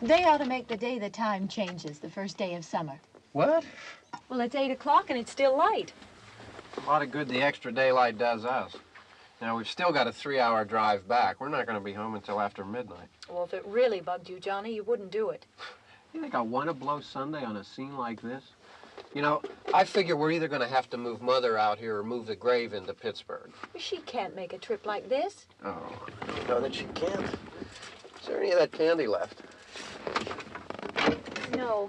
They ought to make the day the time changes, the first day of summer. What? Well, it's 8 o'clock and it's still light. A lot of good the extra daylight does us. Now, we've still got a 3-hour drive back. We're not going to be home until after midnight. Well, if it really bugged you, Johnny, you wouldn't do it. You think I want to blow Sunday on a scene like this? You know, I figure we're either going to have to move Mother out here or move the grave into Pittsburgh. She can't make a trip like this. Oh, I don't know that she can't. Is there any of that candy left? No.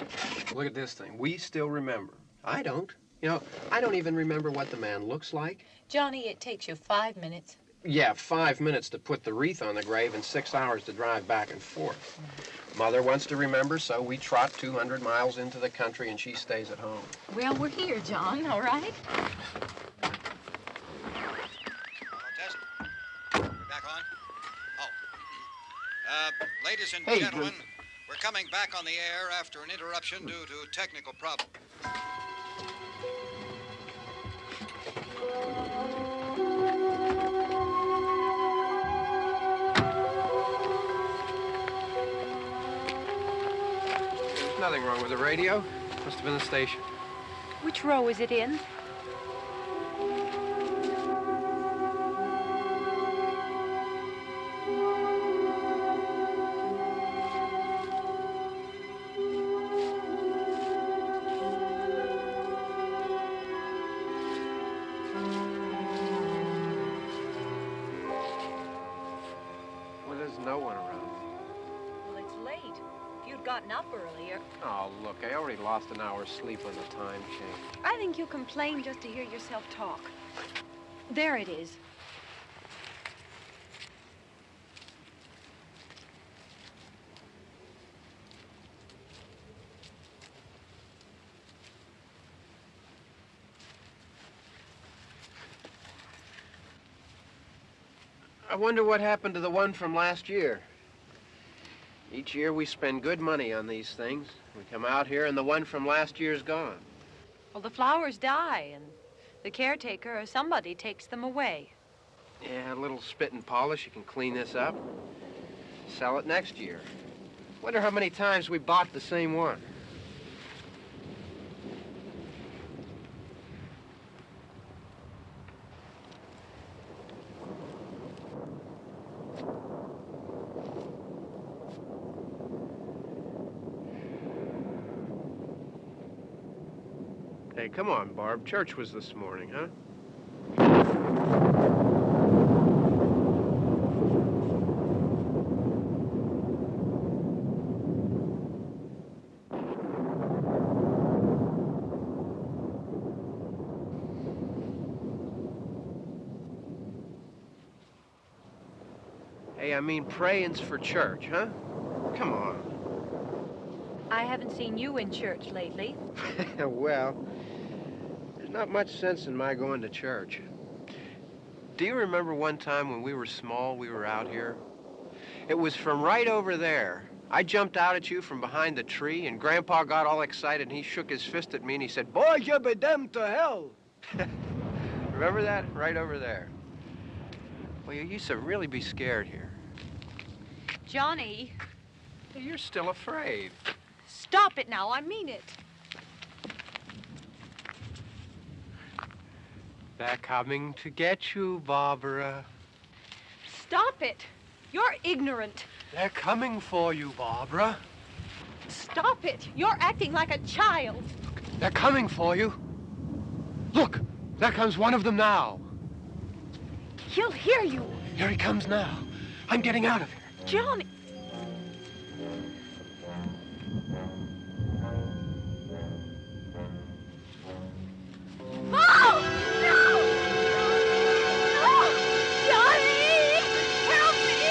Look at this thing. We still remember. I don't. You know, I don't even remember what the man looks like. Johnny, it takes you 5 minutes. Yeah, 5 minutes to put the wreath on the grave and 6 hours to drive back and forth. Mother wants to remember, so we trot 200 miles into the country and she stays at home. Well, we're here, John, all right? Test. We're back on? Oh. Ladies and gentlemen, we're coming back on the air after an interruption due to technical problems. There's nothing wrong with the radio. Must have been the station. Which row is it in? No one around. Well, it's late. If you'd gotten up earlier. Oh, look, I already lost an hour's sleep on the time change. I think you complain just to hear yourself talk. There it is. I wonder what happened to the one from last year. Each year we spend good money on these things. We come out here and the one from last year's gone. Well, the flowers die and the caretaker or somebody takes them away. Yeah, a little spit and polish, you can clean this up. Sell it next year. Wonder how many times we bought the same one. Hey, come on, Barb. Church was this morning, huh? Hey, I mean, praying's for church, huh? Come on. I haven't seen you in church lately. Well, there's not much sense in my going to church. Do you remember one time when we were small, we were out here? It was from right over there, I jumped out at you from behind the tree, and Grandpa got all excited, and he shook his fist at me, and he said, "Boys, you'll be damned to hell." Remember that? Right over there. Well, you used to really be scared here. Johnny, Hey, you're still afraid. stop it now. I mean it. They're coming to get you, Barbara. Stop it. You're ignorant. They're coming for you, Barbara. Stop it. You're acting like a child. They're coming for you. Look, there comes one of them now. He'll hear you. Here he comes now. I'm getting out of here. Johnny. Oh! No! No! Johnny! Help me!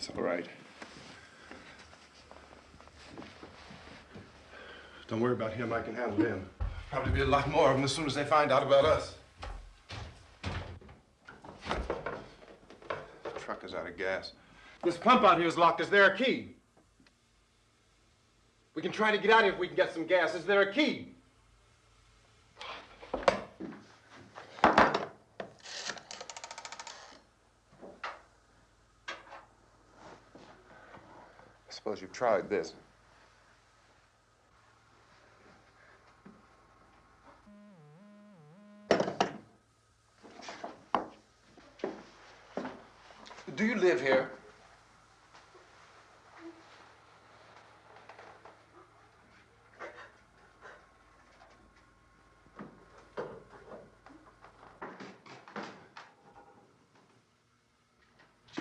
It's all right. Don't worry about him. I can handle him. Probably be a lot more of them as soon as they find out about us. The truck is out of gas. This pump out here is locked. Is there a key? We can try to get out here if we can get some gas. Is there a key? I suppose you've tried this. Do you live here?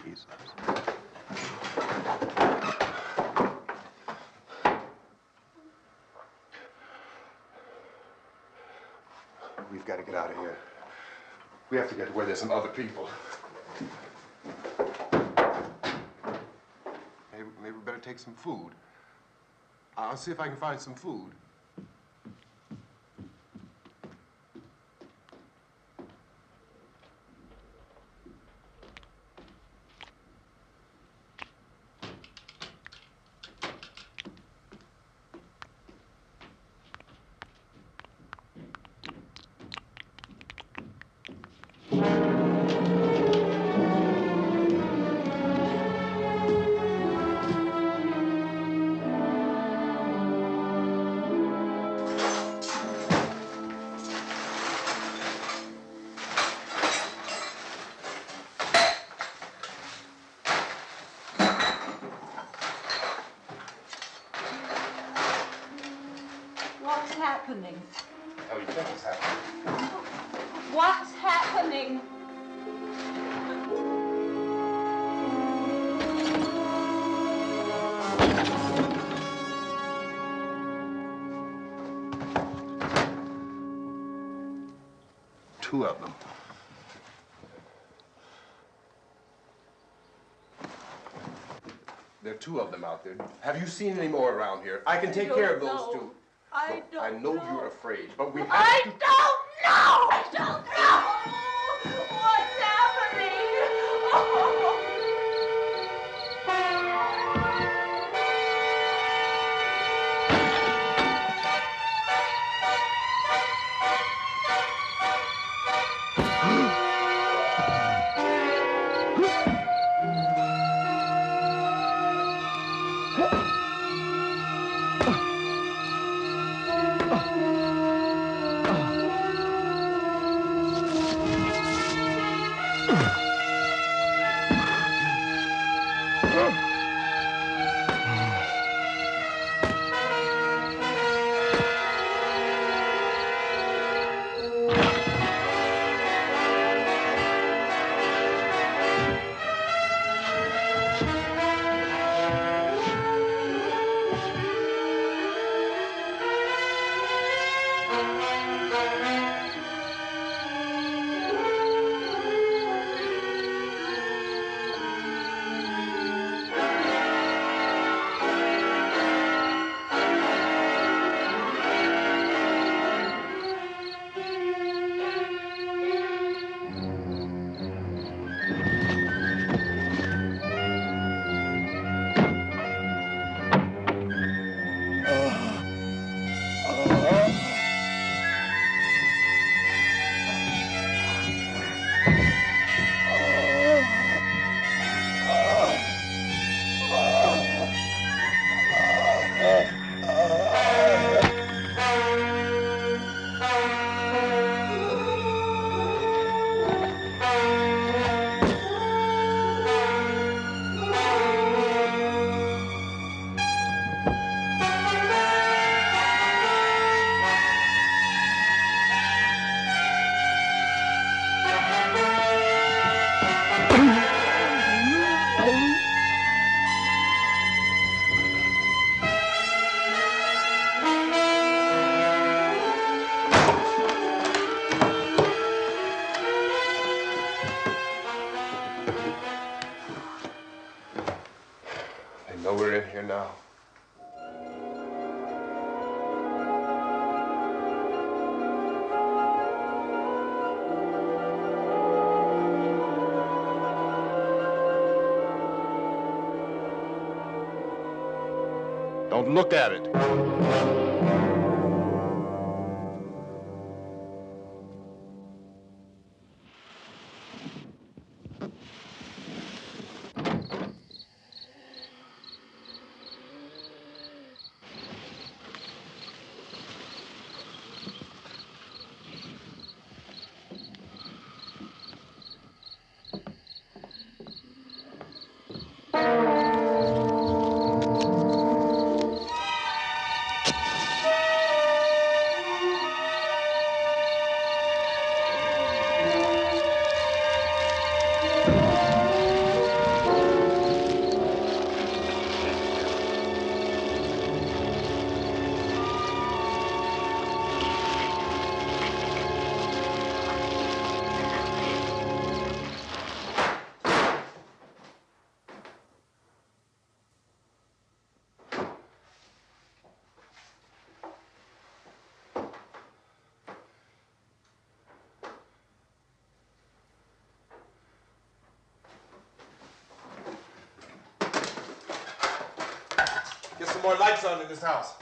Jesus. We've got to get out of here. We have to get to where there's some other people. Maybe we better take some food. I'll see if I can find some food. What's happening? How do you think it's happening? What's happening? Two of them. There are two of them out there. Have you seen any more around here? I can take care of those two. I don't I know you're afraid, but we have I to... don't know! I don't know! What's happening? Oh. Oh, we're in here now. Don't look at it. Get some more lights on in this house.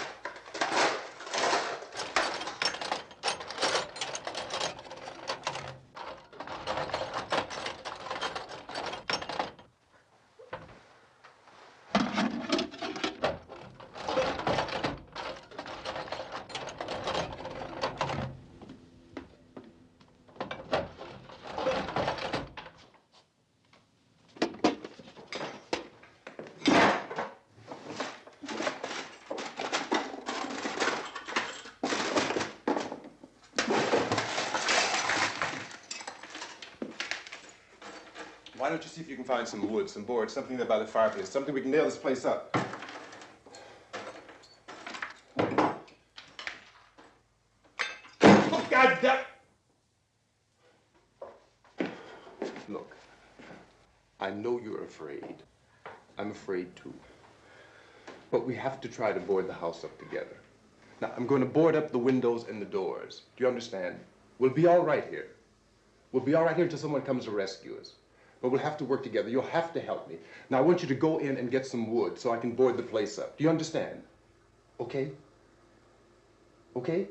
Why don't you see if you can find some wood, some boards, something there by the fireplace, something we can nail this place up. Oh, God damn! Look, I know you're afraid. I'm afraid too. But we have to try to board the house up together. Now, I'm going to board up the windows and the doors. Do you understand? We'll be all right here. We'll be all right here until someone comes to rescue us. But we'll have to work together. You'll have to help me. Now, I want you to go in and get some wood so I can board the place up. Do you understand? Okay? Okay?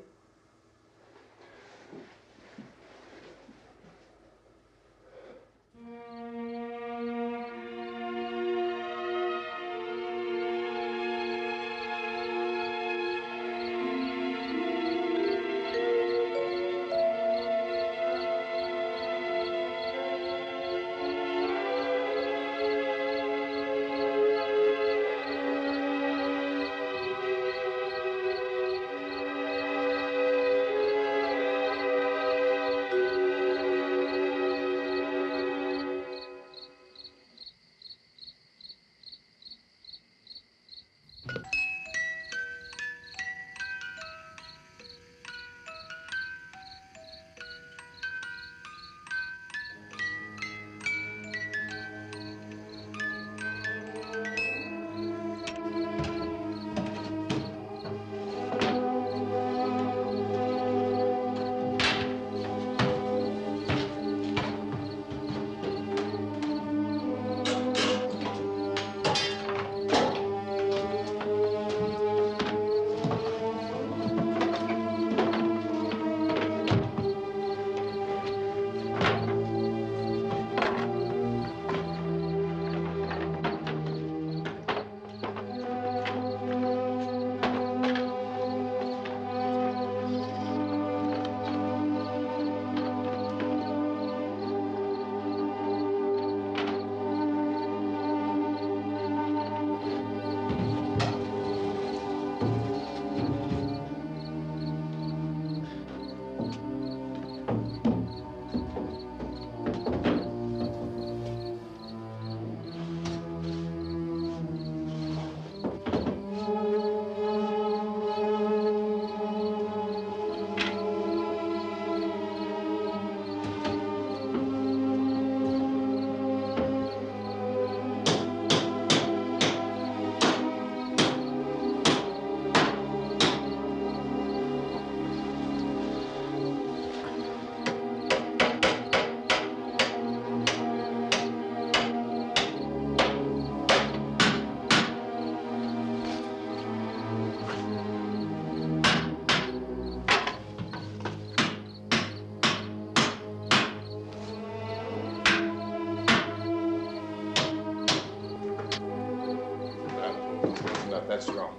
not that strong.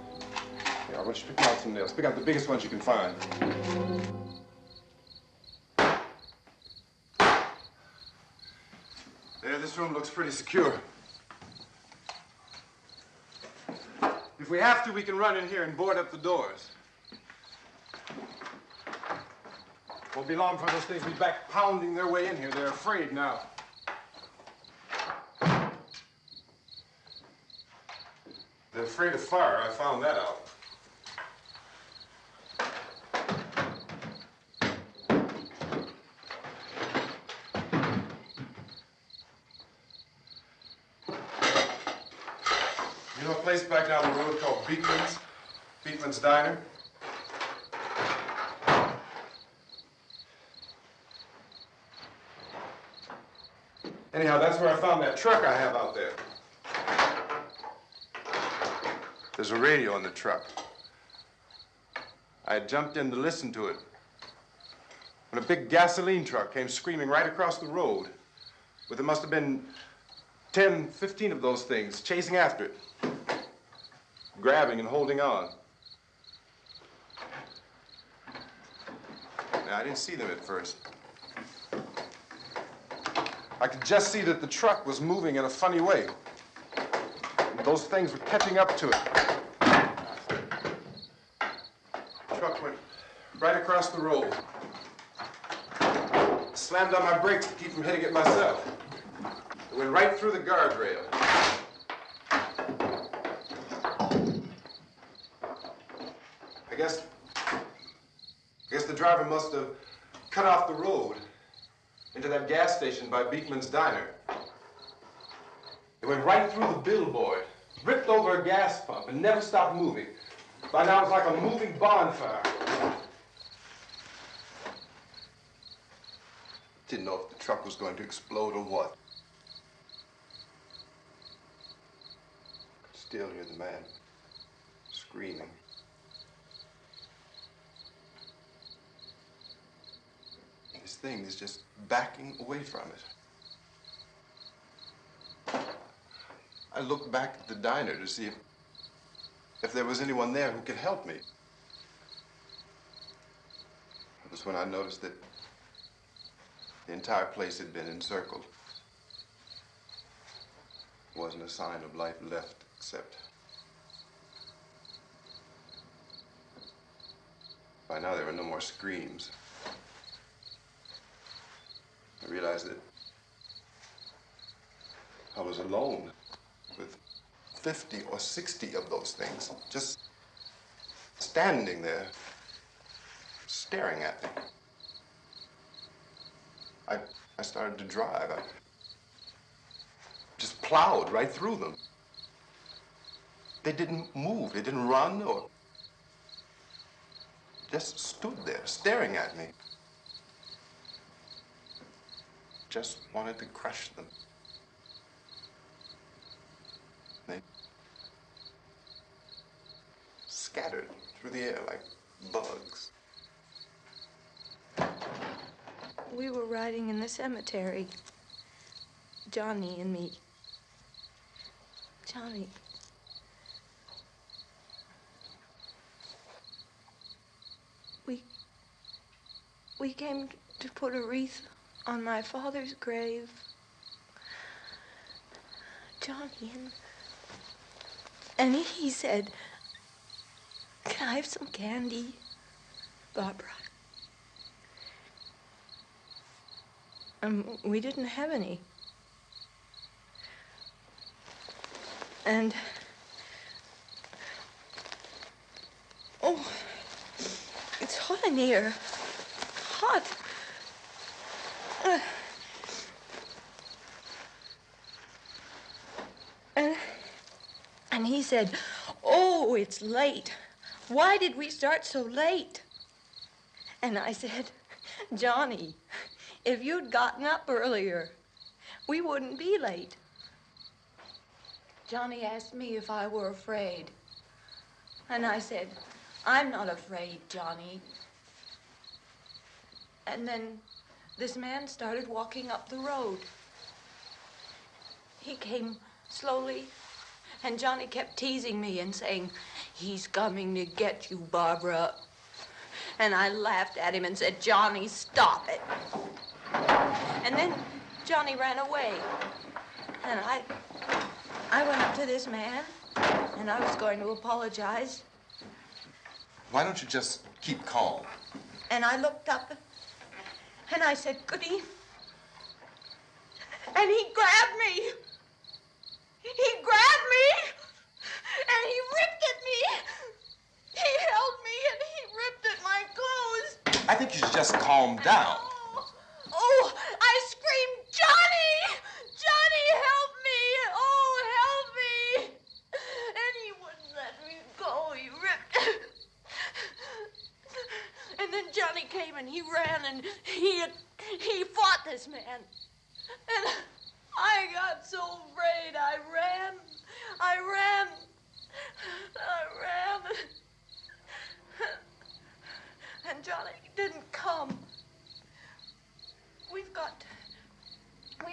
Here, I want you to pick out some nails. Pick out the biggest ones you can find. There, this room looks pretty secure. If we have to, we can run in here and board up the doors. Won't be long before those things will be back pounding their way in here. They're afraid now. They're afraid of fire. I found that out. You know a place back down the road called Beekman's? Beekman's Diner? Anyhow, that's where I found that truck I have out there. There's a radio in the truck. I had jumped in to listen to it when a big gasoline truck came screaming right across the road with there must have been 10, 15 of those things chasing after it, grabbing and holding on. Now, I didn't see them at first. I could just see that the truck was moving in a funny way. And those things were catching up to it. The truck went right across the road. Slammed on my brakes to keep from hitting it myself. It went right through the guardrail. I guess the driver must have cut off the road into that gas station by Beekman's Diner. It went right through the billboard, ripped over a gas pump, and never stopped moving. By now, it's like a moving bonfire. Didn't know if the truck was going to explode or what. Could still hear the man screaming. This thing is just backing away from it. I looked back at the diner to see if there was anyone there who could help me. It was when I noticed that the entire place had been encircled. There wasn't a sign of life left except by now there were no more screams. I realized that I was alone with 50 or 60 of those things, just standing there, staring at me. I started to drive. I just plowed right through them. They didn't move, they didn't run or just stood there, staring at me. Just wanted to crush them. They scattered through the air like bugs. We were riding in the cemetery, Johnny and me. Johnny. We came to put a wreath on my father's grave. Johnny, and he said, "Can I have some candy, Barbara?" And we didn't have any. And, oh, it's hot in here. Hot. And he said, "Oh, it's late. Why did we start so late?" And I said, "Johnny, if you'd gotten up earlier, we wouldn't be late." Johnny asked me if I were afraid. And I said, "I'm not afraid, Johnny." And then this man started walking up the road. He came slowly, And Johnny kept teasing me and saying, "He's coming to get you, Barbara." And I laughed at him and said, "Johnny, stop it." And then Johnny ran away. And I went up to this man, and I was going to apologize. Why don't you just keep calm? And I looked up, and I said, "Goody." And he grabbed me. He grabbed me, and he ripped at me. He held me, and he ripped at my clothes. I think you should just calm down. Oh, I screamed, "Johnny! Johnny, help me! Oh, help me!" And he wouldn't let me go. He ripped. And then Johnny came and he ran and he fought this man. And I got so afraid. I ran. And Johnny didn't come. We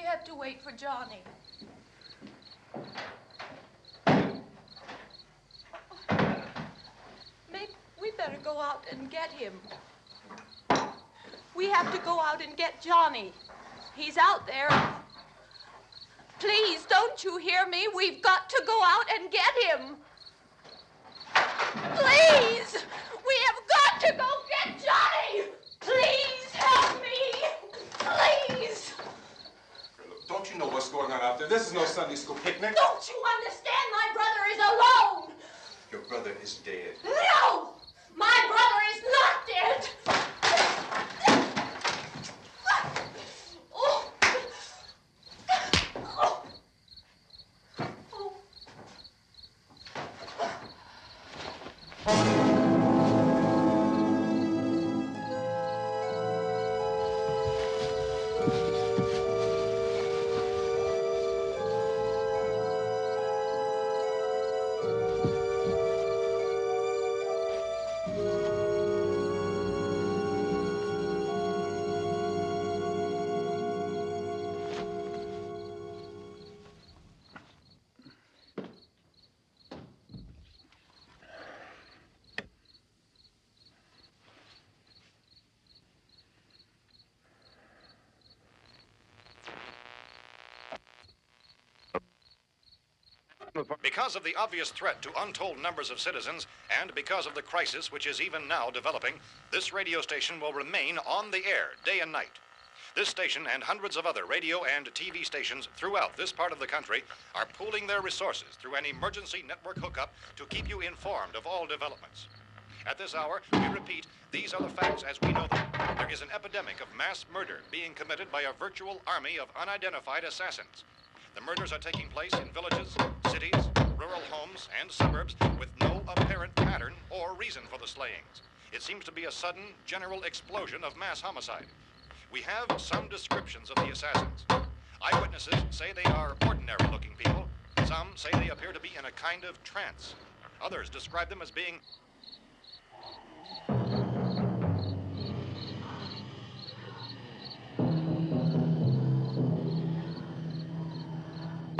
have to wait for Johnny. Maybe we better go out and get him. We have to go out and get Johnny. He's out there. Please, don't you hear me? We've got to go out and get him. Please! We have got to go get Johnny! Please help me! Please! Look, don't you know what's going on out there? This is no Sunday school picnic. Don't you understand? My brother is alone! Your brother is dead. No! My brother is not dead! Oh. Oh. Because of the obvious threat to untold numbers of citizens, and because of the crisis which is even now developing, this radio station will remain on the air day and night. This station and hundreds of other radio and TV stations throughout this part of the country are pooling their resources through an emergency network hookup to keep you informed of all developments. At this hour, we repeat, these are the facts as we know them. There is an epidemic of mass murder being committed by a virtual army of unidentified assassins. The murders are taking place in villages, cities, rural homes, and suburbs with no apparent pattern or reason for the slayings. It seems to be a sudden, general explosion of mass homicide. We have some descriptions of the assassins. Eyewitnesses say they are ordinary-looking people. Some say they appear to be in a kind of trance. Others describe them as being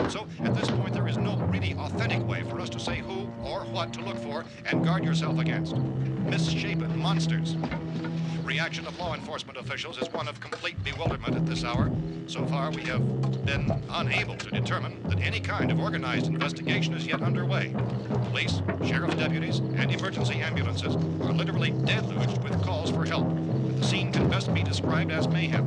So, at this point, there is no really authentic way for us to say who or what to look for and guard yourself against. Misshapen monsters. Reaction of law enforcement officials is one of complete bewilderment at this hour. So far, we have been unable to determine that any kind of organized investigation is yet underway. Police, sheriff's deputies, and emergency ambulances are literally deluged with calls for help. The scene can best be described as mayhem.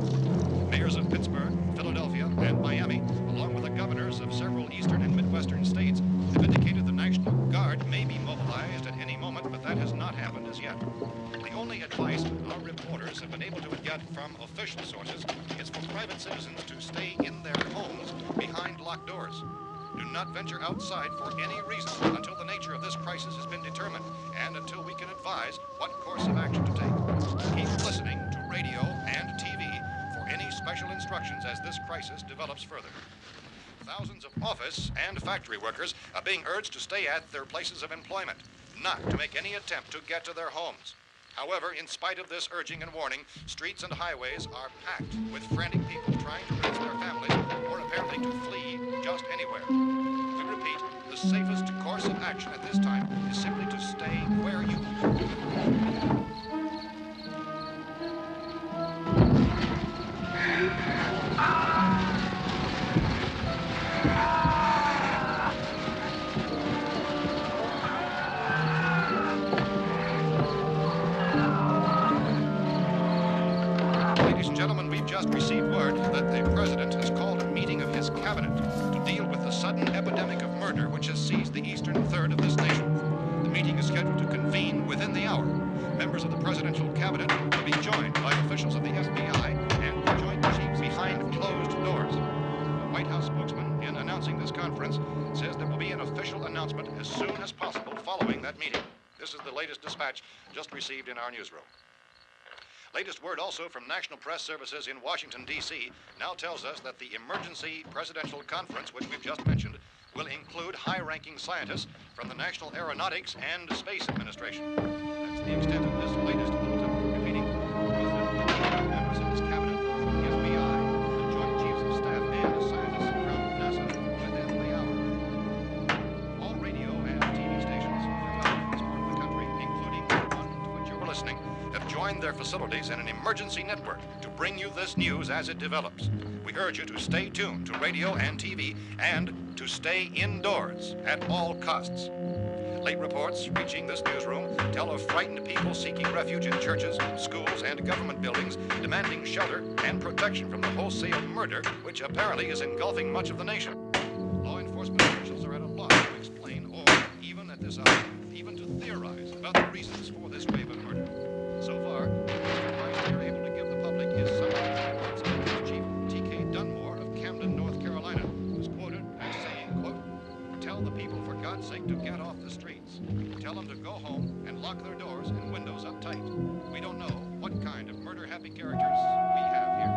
Mayors of Pittsburgh, Philadelphia, and Miami, along with the governors of several eastern and midwestern states, have indicated the National Guard may be mobilized at any moment, but that has not happened as yet. The only advice our reporters have been able to get from official sources is for private citizens to stay in their homes behind locked doors. Do not venture outside for any reason until the nature of this crisis has been determined and until we can advise what course of action to take. Keep listening to radio and TV for any special instructions as this crisis develops further. Thousands of office and factory workers are being urged to stay at their places of employment, not to make any attempt to get to their homes. However, in spite of this urging and warning, streets and highways are packed with frantic people trying to reach their families or apparently to flee just anywhere. We repeat, the safest course of action at this time is simply to stay where you Ladies and gentlemen, we've just received word that the President has called a meeting of his cabinet to deal with the sudden epidemic of murder which has seized the eastern third of this nation. The meeting is scheduled to convene within the hour. Members of the presidential cabinet will be joined by officials of the FBI and the Joint Chiefs behind closed doors. The White House spokesman, in announcing this conference, says there will be an official announcement as soon as possible following that meeting. This is the latest dispatch just received in our newsroom. Latest word also from National Press Services in Washington, D.C. now tells us that the emergency presidential conference, which we've just mentioned, will include high-ranking scientists from the National Aeronautics and Space Administration. That's the extent of this latest bulletin. Repeating, the President, members of his cabinet, the FBI, the Joint Chiefs of Staff, and scientists from NASA within the hour. All radio and TV stations throughout this part of the country, including the one to which you're listening, have joined their facilities in an emergency network to bring you this news as it develops. We urge you to stay tuned to radio and TV and to stay indoors at all costs. Late reports reaching this newsroom tell of frightened people seeking refuge in churches, schools, and government buildings, demanding shelter and protection from the wholesale murder which apparently is engulfing much of the nation. Law enforcement officials are at a loss to explain or, even at this hour, even to theorize about the reasons for this wave of murder. So far, the advice we are able to give the public is somewhat words of Police Chief T.K. Dunmore of Camden, North Carolina, who's quoted as saying, quote, "Tell the people, for God's sake, to get off the streets. Tell them to go home and lock their doors and windows up tight. We don't know what kind of murder-happy characters we have here."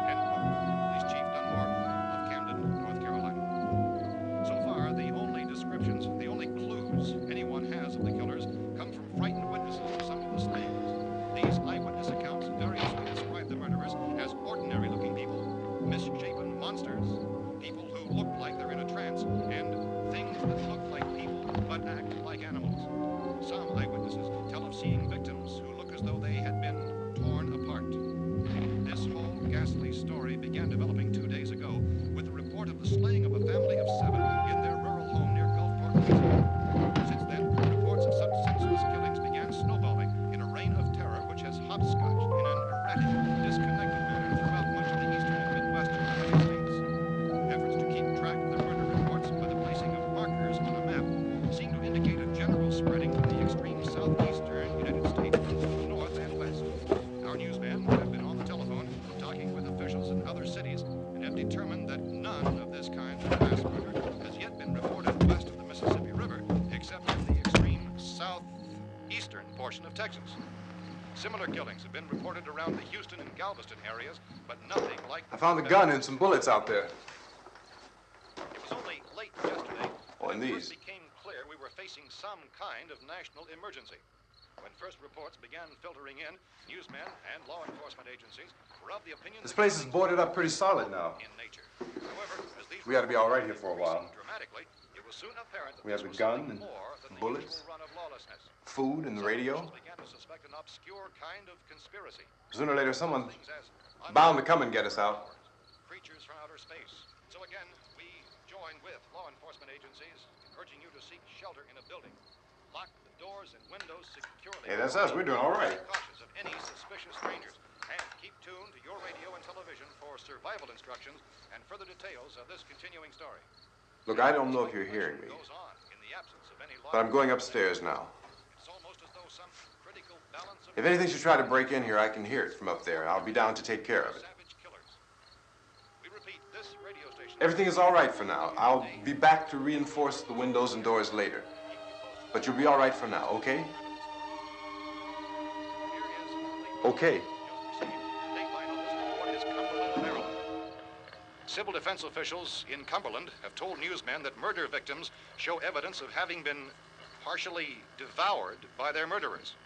End quote. Police Chief Dunmore of Camden, North Carolina. So far, the only descriptions, the only clues anyone has of the killers come from frightened witnesses of some of the slayings. These eyewitness accounts variously describe the murderers as ordinary-looking people, misshapen monsters, people who look like they're in a trance, and things that look like people but act like animals. Some eyewitnesses tell of seeing victims who look as though they had been torn apart. This whole ghastly story began developing 2 days ago with the report of the slaying of a family of 7 in their rural home near Gulfport, Louisiana. Since then, reports of such senseless killings began snowballing in a reign of terror which has hopscotched in an erratic, disconnected manner throughout much of the eastern and midwestern United States. Efforts to keep track of the murder reports by the placing of markers on a map seem to indicate a general spreading of the extreme southeastern United States to the north and west. Our newsmen have been on the telephone talking with officials in other cities and have determined that none of this kind of mass murder has yet been reported west of the Mississippi River, except in the extreme southeastern portion of Texas. Similar killings have been reported around the Houston and Galveston areas, but nothing like... I found a gun and some bullets out there. It was only late yesterday Oh, and when it these. first became clear we were facing some kind of national emergency. When first reports began filtering in, newsmen and law enforcement agencies were of the opinion This that place is killings boarded were up pretty solid now. in nature. However, as these We ought to be all right reports here for a while. increased dramatically, it was soon apparent that We have this a was gun something and more than the bullets, usual run of lawlessness. food and the Some radio. officials began to suspect an obscure kind of conspiracy. Sooner or later, someone Things as bound to come and get us out. creatures from outer space. So again, we join with law enforcement agencies, urging you to seek shelter in a building. Lock the doors and windows securely. Hey, that's us. We're doing all right. Be cautious of any suspicious strangers. And keep tuned to your radio and television for survival instructions and further details of this continuing story. Look, I don't know if you're hearing me, Goes on in the absence of any law. but I'm going upstairs now. It's almost as though some critical balance of If anything should try to break in here, I can hear it from up there, and I'll be down to take care of it. savage killers. We repeat, this radio station. Everything is all right for now. I'll be back to reinforce the windows and doors later. But you'll be all right for now, okay? Okay. Dateline on this report is Cumberland, Maryland. Civil defense officials in Cumberland have told newsmen that murder victims show evidence of having been partially devoured by their murderers.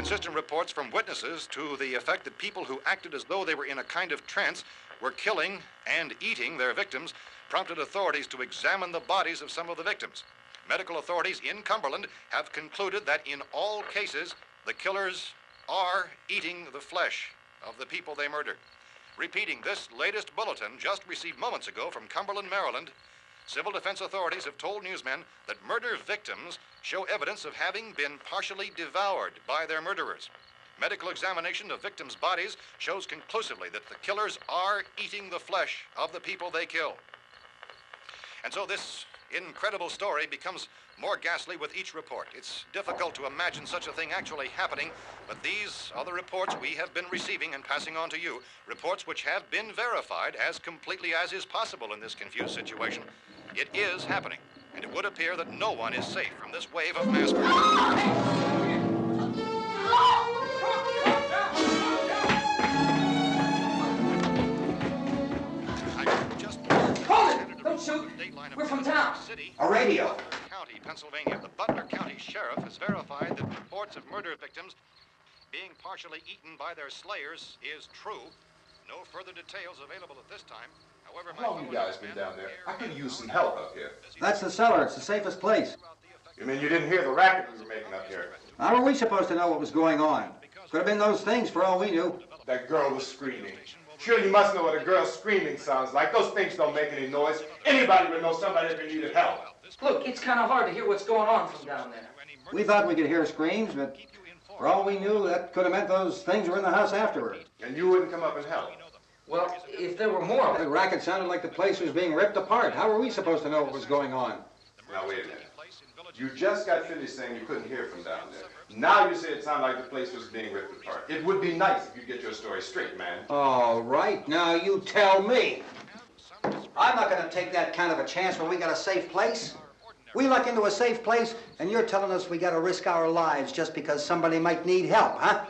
Consistent reports from witnesses to the effect that people who acted as though they were in a kind of trance were killing and eating their victims prompted authorities to examine the bodies of some of the victims. Medical authorities in Cumberland have concluded that in all cases, the killers are eating the flesh of the people they murdered. Repeating this latest bulletin just received moments ago from Cumberland, Maryland, civil defense authorities have told newsmen that murder victims show evidence of having been partially devoured by their murderers. Medical examination of victims' bodies shows conclusively that the killers are eating the flesh of the people they kill. And so this incredible story becomes more ghastly with each report. It's difficult to imagine such a thing actually happening, but these are the reports we have been receiving and passing on to you, reports which have been verified as completely as is possible in this confused situation. It is happening, and it would appear that no one is safe from this wave of mass murder. Don't shoot. We're from town. A radio. County, Pennsylvania. The Butler County Sheriff has verified that reports of murder victims being partially eaten by their slayers is true. No further details available at this time. However, How long have you guys been down there? I could use some help up here. That's the cellar. It's the safest place. You mean you didn't hear the racket we were making up here? How were we supposed to know what was going on? Could have been those things for all we knew. That girl was screaming. Sure, you must know what a girl screaming sounds like. Those things don't make any noise. Anybody would know somebody ever needed help. Look, it's kind of hard to hear what's going on from down there. We thought we could hear screams, but for all we knew, that could have meant those things were in the house afterward. And you wouldn't come up and help? Well, if there were more of The it. racket sounded like the place was being ripped apart. How were we supposed to know what was going on? Now, wait a minute. You just got finished saying you couldn't hear from down there. Now you say it sounded like the place was being ripped apart. It would be nice if you get your story straight, man. All right, now you tell me. I'm not going to take that kind of a chance when we got a safe place. We luck into a safe place, and you're telling us we got to risk our lives just because somebody might need help, huh?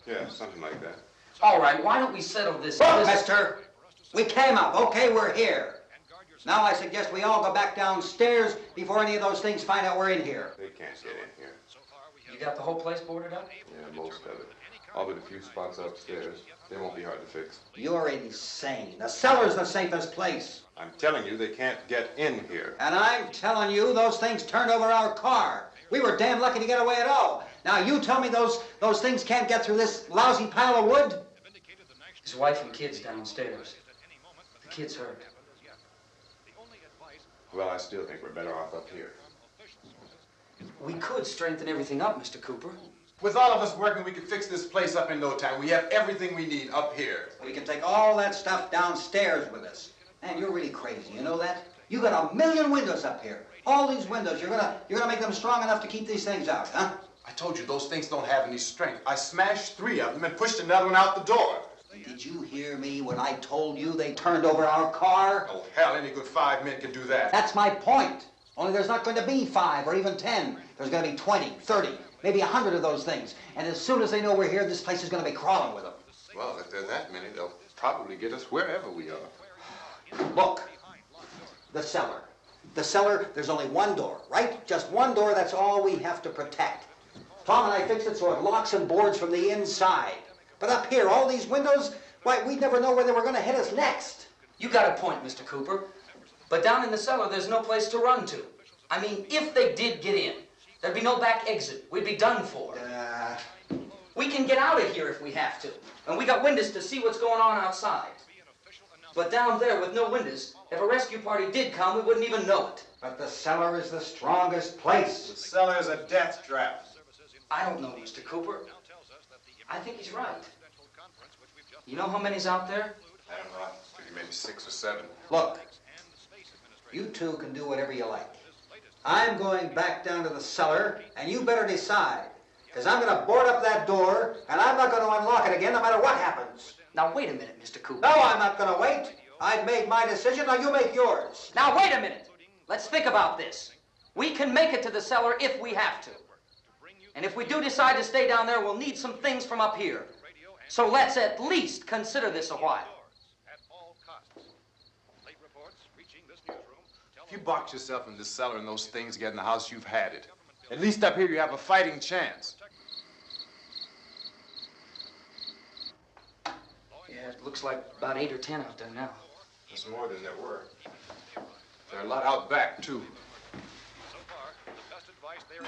Yeah, something like that. All right, why don't we settle this? Look, mister, we came up. Okay, we're here. Now I suggest we all go back downstairs before any of those things find out we're in here. They can't get in here. You got the whole place boarded up? Yeah, most of it. All but a few spots upstairs. They won't be hard to fix. You're insane. The cellar's the safest place. I'm telling you, they can't get in here. And I'm telling you, those things turned over our car. We were damn lucky to get away at all. Now you tell me those things can't get through this lousy pile of wood? His wife and kids downstairs. The kid's hurt. Well, I still think we're better off up here. We could strengthen everything up, Mr. Cooper. With all of us working, we could fix this place up in no time. We have everything we need up here. We can take all that stuff downstairs with us. Man, you're really crazy, you know that? You got 1,000,000 windows up here. All these windows, you're gonna make them strong enough to keep these things out, huh? I told you, those things don't have any strength. I smashed 3 of them and pushed another one out the door. Did you hear me when I told you they turned over our car? Oh, hell, any good 5 men can do that. That's my point. Only there's not going to be 5 or even 10. There's going to be 20, 30, maybe 100 of those things. And as soon as they know we're here, this place is going to be crawling with them. Well, if there are that many, they'll probably get us wherever we are. Look, the cellar. The cellar, there's only one door, right? Just one door, that's all we have to protect. Tom and I fixed it so it locks and boards from the inside. But up here, all these windows, why, we'd never know where they were going to hit us next. You got a point, Mr. Cooper. But down in the cellar, there's no place to run to. I mean, if they did get in, there'd be no back exit. We'd be done for. We can get out of here if we have to. And we got windows to see what's going on outside. But down there with no windows, if a rescue party did come, we wouldn't even know it. But the cellar is the strongest place. The cellar is a death trap. I don't know, Mr. Cooper. I think he's right. You know how many's out there? I don't know. Maybe 6 or 7. Look, you two can do whatever you like. I'm going back down to the cellar, and you better decide. Because I'm going to board up that door, and I'm not going to unlock it again no matter what happens. Now, wait a minute, Mr. Cooper. No, I'm not going to wait. I've made my decision, now you make yours. Now, wait a minute. Let's think about this. We can make it to the cellar if we have to. And if we do decide to stay down there, we'll need some things from up here. So let's at least consider this a while. If you box yourself in this cellar and those things get in the house, you've had it. At least up here you have a fighting chance. Yeah, it looks like about 8 or 10 out there now. There's more than there were. There are a lot out back, too. So far, the best advice there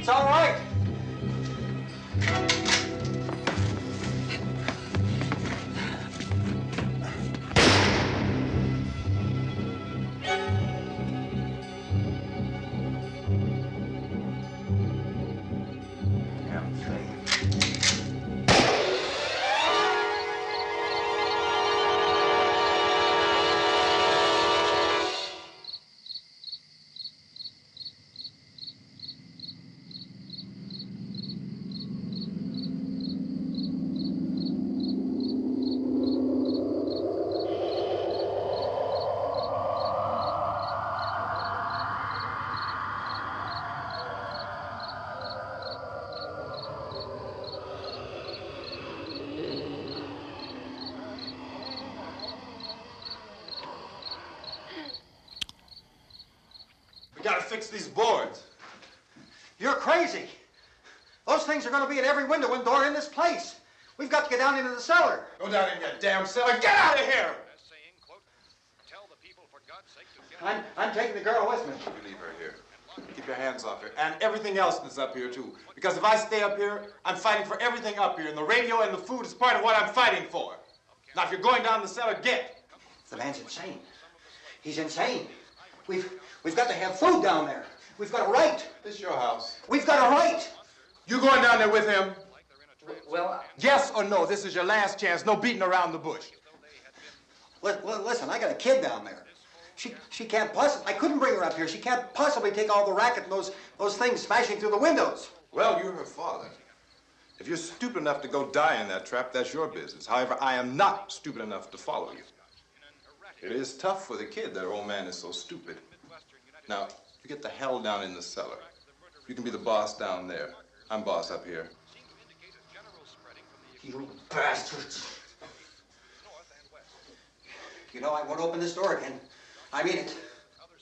It's all right. We gotta fix these boards. You're crazy. Those things are going to be at every window and door in this place. We've got to get down into the cellar. Go down in your damn cellar. Get out of here! saying, quote, tell the people for God's sake to get I'm taking the girl with me. You leave her here. Keep your hands off her. And everything else that's up here, too. Because if I stay up here, I'm fighting for everything up here. And the radio and the food is part of what I'm fighting for. Now, if you're going down the cellar, get. The man's insane. He's insane. We've got to have food down there. We've got a right. This is your house. We've got a right. You going down there with him? Well, Yes or no? This is your last chance. No beating around the bush. Listen, I got a kid down there. She can't possibly, I couldn't bring her up here. She can't possibly take all the racket and those things smashing through the windows. Well, you're her father. If you're stupid enough to go die in that trap, that's your business. However, I am not stupid enough to follow you. It is tough for the kid that old man is so stupid. Now, you get the hell down in the cellar. You can be the boss down there. I'm boss up here. You bastards. You know, I won't open this door again. I mean it.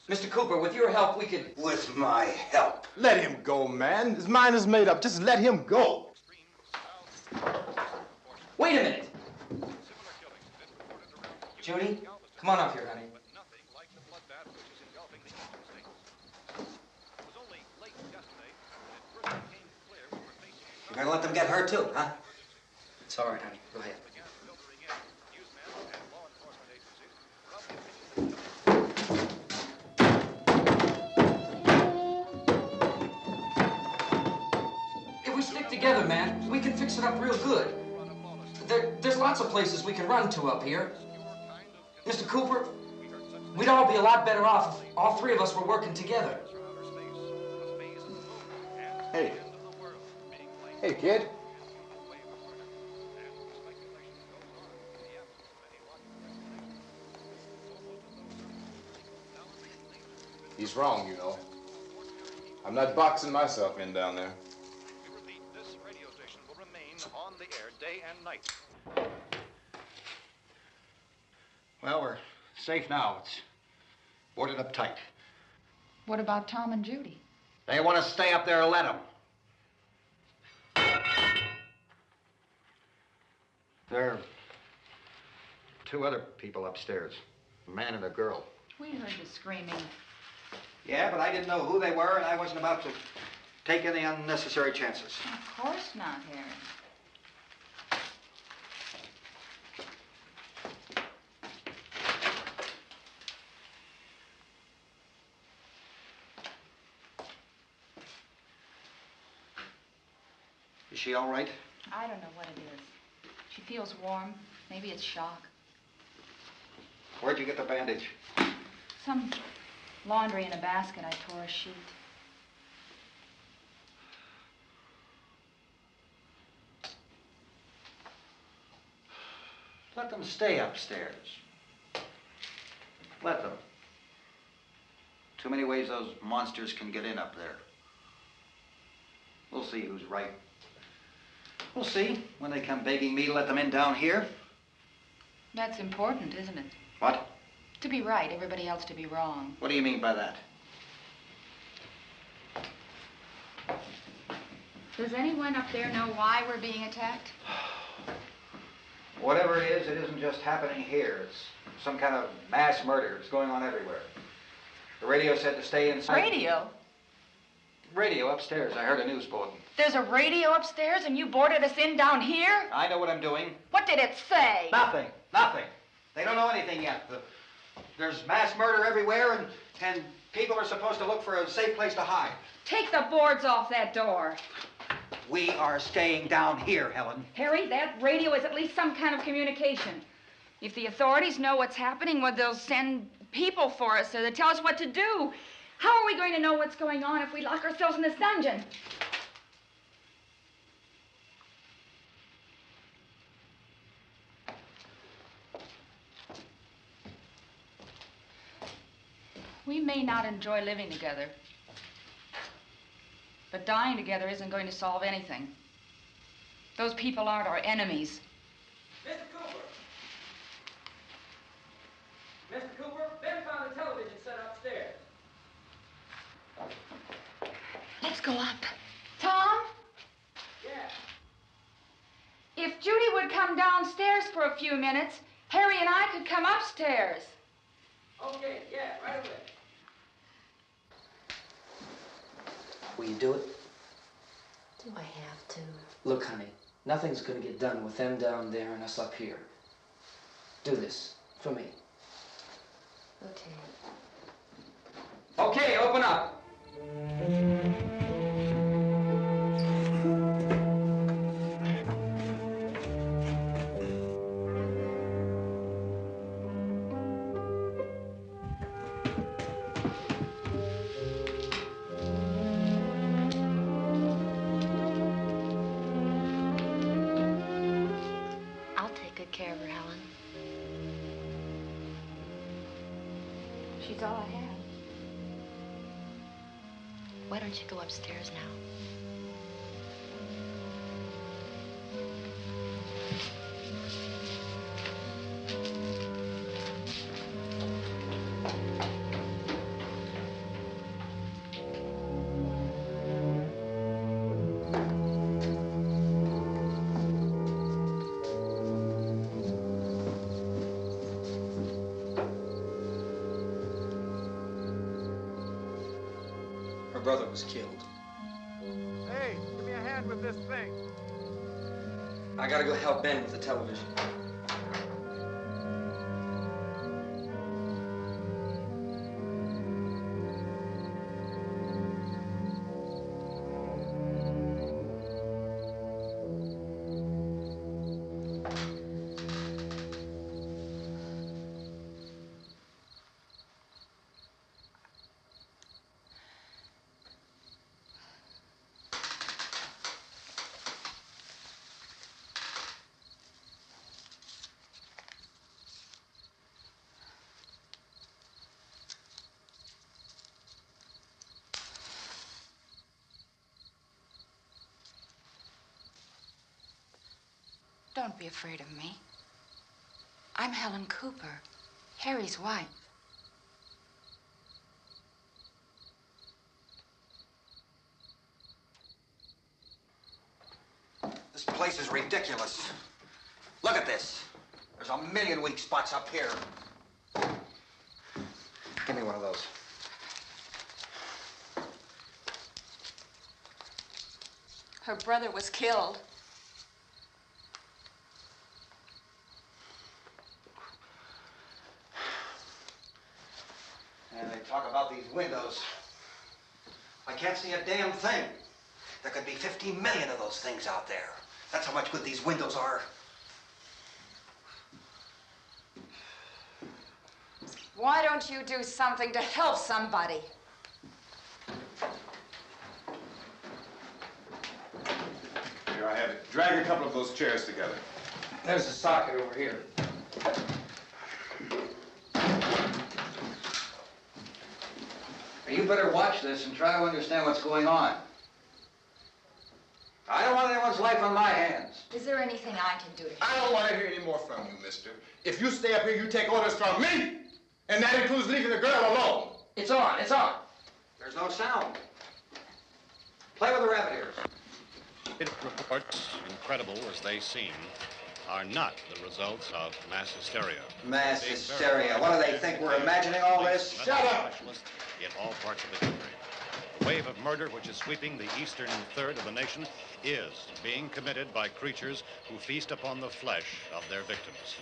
Mr. Cooper, with your help, we could... With my help. Let him go, man. His mind is made up. Just let him go. Wait a minute. Judy, come on up here, honey. You're gonna let them get hurt too, huh? It's all right, honey. Go ahead. If we stick together, man, we can fix it up real good. There's lots of places we can run to up here. Mr. Cooper, we'd all be a lot better off if all three of us were working together. Hey. Hey, kid. He's wrong, you know. I'm not boxing myself in down there. We repeat, this radio station will remain on the air day and night. Well, we're safe now. It's boarded up tight. What about Tom and Judy? They want to stay up there, let them. There are two other people upstairs, a man and a girl. We heard the screaming. Yeah, but I didn't know who they were, and I wasn't about to take any unnecessary chances. Of course not, Harry. Is she all right? I don't know what it is. She feels warm. Maybe it's shock. Where'd you get the bandage? Some laundry in a basket. I tore a sheet. Let them stay upstairs. Let them. Too many ways those monsters can get in up there. We'll see who's right. We'll see when they come begging me to let them in down here. That's important, isn't it? What? To be right, everybody else to be wrong. What do you mean by that? Does anyone up there know why we're being attacked? Whatever it isn't just happening here. It's some kind of mass murder. It's going on everywhere. The radio said to stay inside. Radio? Radio upstairs. I heard a news bulletin. There's a radio upstairs and you boarded us in down here? I know what I'm doing. What did it say? Nothing. Nothing. They don't know anything yet. There's mass murder everywhere, and people are supposed to look for a safe place to hide. Take the boards off that door. We are staying down here, Helen. Harry, that radio is at least some kind of communication. If the authorities know what's happening, well, they'll send people for us so they'll tell us what to do. How are we going to know what's going on if we lock ourselves in this dungeon? We may not enjoy living together, but dying together isn't going to solve anything. Those people aren't our enemies. Mr. Cooper! Mr. Cooper, Ben found the television set upstairs. Let's go up. Tom? Yeah. If Judy would come downstairs for a few minutes, Harry and I could come upstairs. Okay, yeah, right away. Will you do it? Do I have to? Look, honey, nothing's gonna get done with them down there and us up here. Do this for me. Okay. Okay, open up. I'll take good care of her, Helen. She's all I have. Why don't you go upstairs now? Her brother was killed. Hey, give me a hand with this thing. I gotta go help Ben with the television. Don't be afraid of me. I'm Helen Cooper, Harry's wife. This place is ridiculous. Look at this. There's a million weak spots up here. Give me one of those. Her brother was killed. And they talk about these windows. I can't see a damn thing. There could be 15 million of those things out there. That's how much good these windows are. Why don't you do something to help somebody? Here I have it. Drag a couple of those chairs together. There's the socket over here. You better watch this and try to understand what's going on. I don't want anyone's life on my hands. Is there anything I can do to help? I don't want to hear any more from you, mister. If you stay up here, you take orders from me. And that includes leaving the girl alone. It's on, it's on. There's no sound. Play with the rabbit ears. Reports, incredible as they seem, are not the results of mass hysteria. Mass hysteria. What do they think? We're imagining all this? Shut up! In all parts of the country. The wave of murder which is sweeping the eastern third of the nation is being committed by creatures who feast upon the flesh of their victims.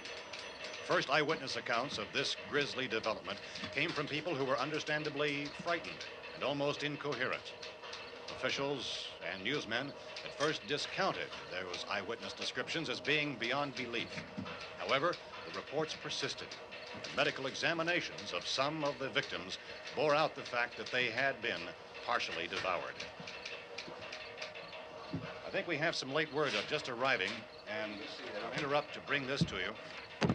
First eyewitness accounts of this grisly development came from people who were understandably frightened and almost incoherent. Officials and newsmen at first discounted those eyewitness descriptions as being beyond belief. However, the reports persisted. And medical examinations of some of the victims bore out the fact that they had been partially devoured. I think we have some late word just arriving, and I'll interrupt to bring this to you.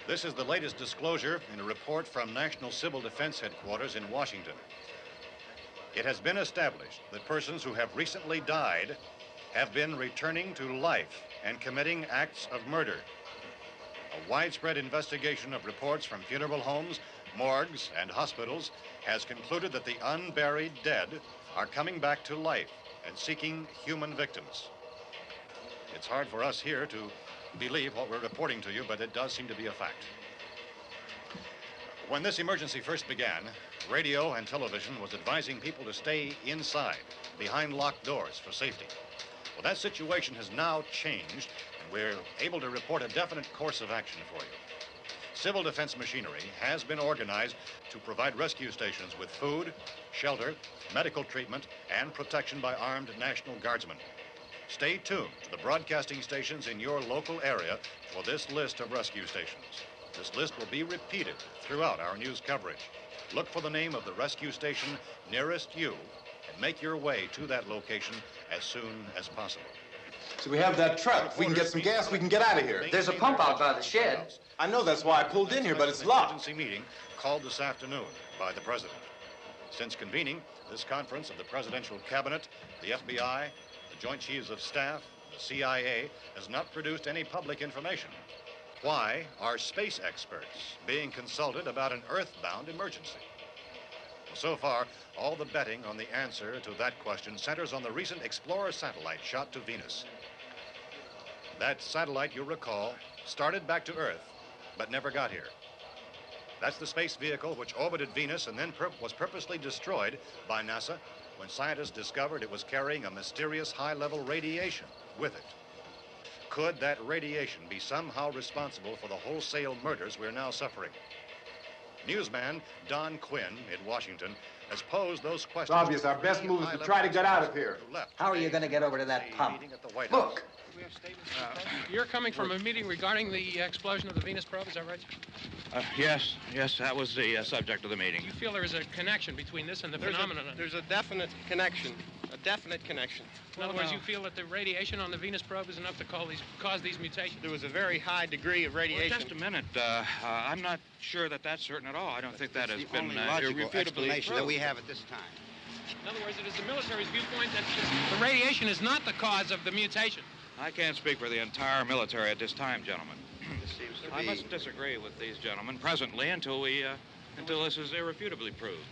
This is the latest disclosure in a report from National Civil Defense Headquarters in Washington. It has been established that persons who have recently died have been returning to life and committing acts of murder. A widespread investigation of reports from funeral homes, morgues, and hospitals has concluded that the unburied dead are coming back to life and seeking human victims. It's hard for us here to believe what we're reporting to you, but it does seem to be a fact. When this emergency first began, radio and television was advising people to stay inside, behind locked doors for safety. Well, that situation has now changed, and we're able to report a definite course of action for you. Civil defense machinery has been organized to provide rescue stations with food, shelter, medical treatment, and protection by armed National Guardsmen. Stay tuned to the broadcasting stations in your local area for this list of rescue stations. This list will be repeated throughout our news coverage. Look for the name of the rescue station nearest you and make your way to that location as soon as possible. So we have that truck. If we can get some gas, we can get out of here. There's a pump out by the shed. I know, that's why I pulled in here, but it's locked. Emergency meeting called this afternoon by the President. Since convening this conference of the Presidential Cabinet, the FBI, the Joint Chiefs of Staff, the CIA has not produced any public information. Why are space experts being consulted about an Earthbound emergency? Well, so far, all the betting on the answer to that question centers on the recent Explorer satellite shot to Venus. That satellite, you'll recall, started back to Earth, but never got here. That's the space vehicle which orbited Venus and then was purposely destroyed by NASA when scientists discovered it was carrying a mysterious high-level radiation with it. Could that radiation be somehow responsible for the wholesale murders we're now suffering? Newsman Don Quinn in Washington has posed those questions. It's obvious our best move is to try to get out of here. How are you going to get over to that pump? Look. You're coming from a meeting regarding the explosion of the Venus probe, is that right? Yes, that was the subject of the meeting. You feel there is a connection between this and the phenomenon? There's a definite connection. A definite connection. In other words, you feel that the radiation on the Venus probe is enough to cause these mutations? There was a very high degree of radiation. Well, just a minute. I'm not sure that that's certain at all. I don't think that has been logical irrefutably explanation proved. that we have at this time. In other words, it is the military's viewpoint that the radiation is not the cause of the mutation. I can't speak for the entire military at this time, gentlemen. This seems to I be... must disagree with these gentlemen presently until this is irrefutably proved.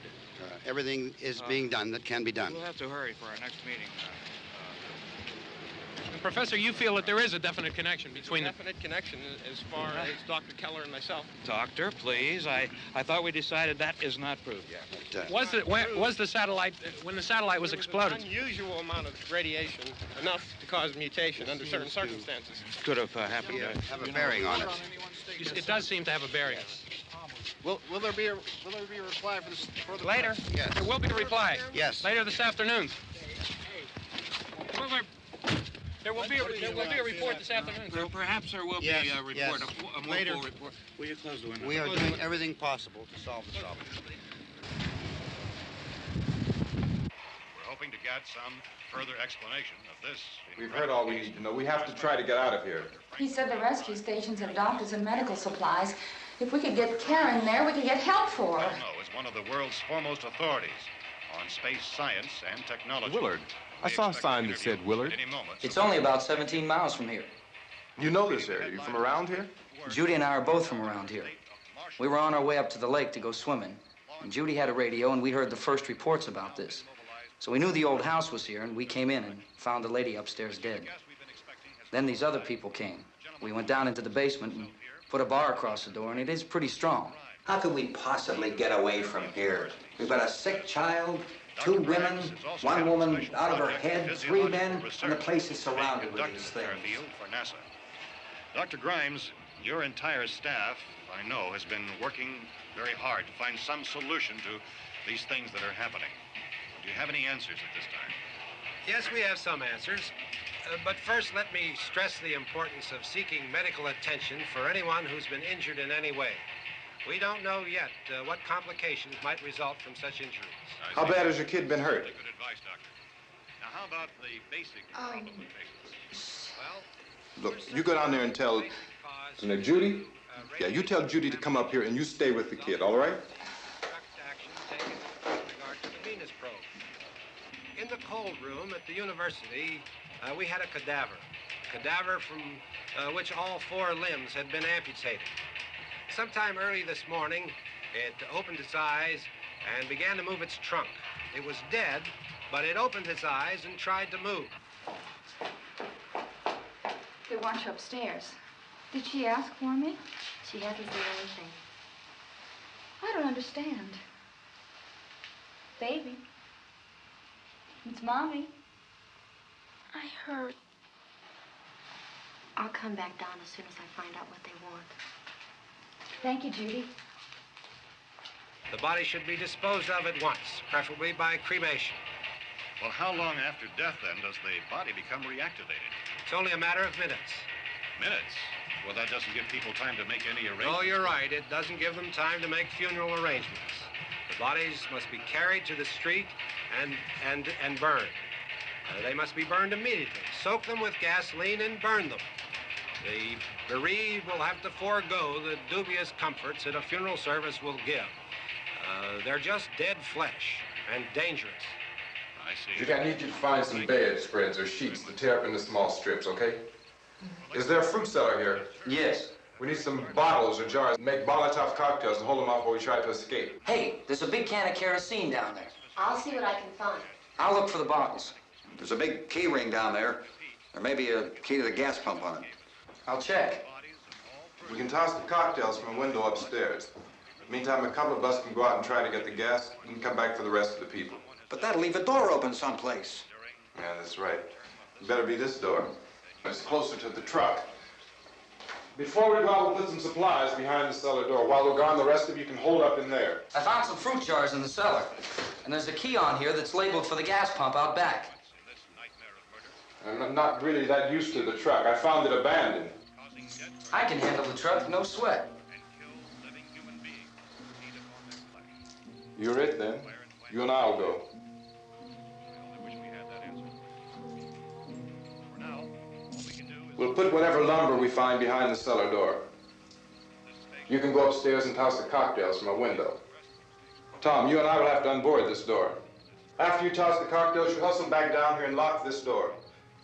everything is being done that can be done. We'll have to hurry for our next meeting. Professor, you feel that there is a definite connection between them? Definite connection as far as Dr. Keller and myself. Doctor, please. I thought we decided that is not proved yet. But, was the satellite, when the satellite was exploded? An unusual amount of radiation, enough to cause mutation under certain circumstances. Could have happened. Have a bearing on it. It does seem to have a bearing. Will there be a reply for this further? Later? Yes. There will be a reply. Yes. Later this afternoon. There will be a report this afternoon. Perhaps there will be a report, yes. a more Later. full report. Will you close the window? We are doing everything possible to solve the problem. We're hoping to get some further explanation of this. We've heard all we need to know. We have to try to get out of here. He said the rescue stations have doctors and medical supplies. If we could get care in there, we could get help for her. Pelno is one of the world's foremost authorities on space science and technology. Willard. I saw a sign that said Willard. It's only about 17 miles from here. You know this area. You from around here? Judy and I are both from around here. We were on our way up to the lake to go swimming, and Judy had a radio, and we heard the first reports about this. So we knew the old house was here, and we came in and found the lady upstairs dead. Then these other people came. We went down into the basement and put a bar across the door, and it is pretty strong. How could we possibly get away from here? We've got a sick child, 2 women, 1 woman out of her head, 3 men, and the place is surrounded with these things. For NASA. Dr. Grimes, your entire staff, I know, has been working very hard to find some solution to these things that are happening. Do you have any answers at this time? Yes, we have some answers. But first, let me stress the importance of seeking medical attention for anyone who's been injured in any way. We don't know yet what complications might result from such injuries. How bad has your kid been hurt? Good advice, Doctor. Now, how about the basic problem of patients? Well, Look, you go down there and tell... Judy? Yeah, you tell Judy to come up here and you stay with the kid, all right? In the cold room at the university, we had a cadaver from which all 4 limbs had been amputated. Sometime early this morning, it opened its eyes and began to move its trunk. It was dead, but it opened its eyes and tried to move. They want you upstairs. Did she ask for me? She hasn't said anything. I don't understand. Baby. It's Mommy. I heard. I'll come back down as soon as I find out what they want. Thank you, Judy. The body should be disposed of at once, preferably by cremation. Well, how long after death, then, does the body become reactivated? It's only a matter of minutes. Minutes? Well, that doesn't give people time to make any arrangements. Oh, you're right. It doesn't give them time to make funeral arrangements. The bodies must be carried to the street and burned. They must be burned immediately. Soak them with gasoline and burn them. The bereaved will have to forego the dubious comforts that a funeral service will give. They're just dead flesh and dangerous. I see. Judy, I need you to find some bedspreads or sheets to tear up into small strips, okay? Is there a fruit cellar here? Yes. We need some bottles or jars to make Molotov cocktails and hold them off while we try to escape. Hey, there's a big can of kerosene down there. I'll see what I can find. I'll look for the bottles. There's a big key ring down there. There may be a key to the gas pump on it. I'll check. We can toss the cocktails from a window upstairs. Meantime, a couple of us can go out and try to get the gas and come back for the rest of the people. But that'll leave a door open someplace. Yeah, that's right. It better be this door. It's closer to the truck. Before we go out, we'll put some supplies behind the cellar door. While we're gone, the rest of you can hold up in there. I found some fruit jars in the cellar. And there's a key on here that's labeled for the gas pump out back. I'm not really that used to the truck. I found it abandoned. I can handle the truck, no sweat. You're it, then. You and I'll go. We'll put whatever lumber we find behind the cellar door. You can go upstairs and toss the cocktails from a window. Tom, you and I will have to unboard this door. After you toss the cocktails, you hustle back down here and lock this door.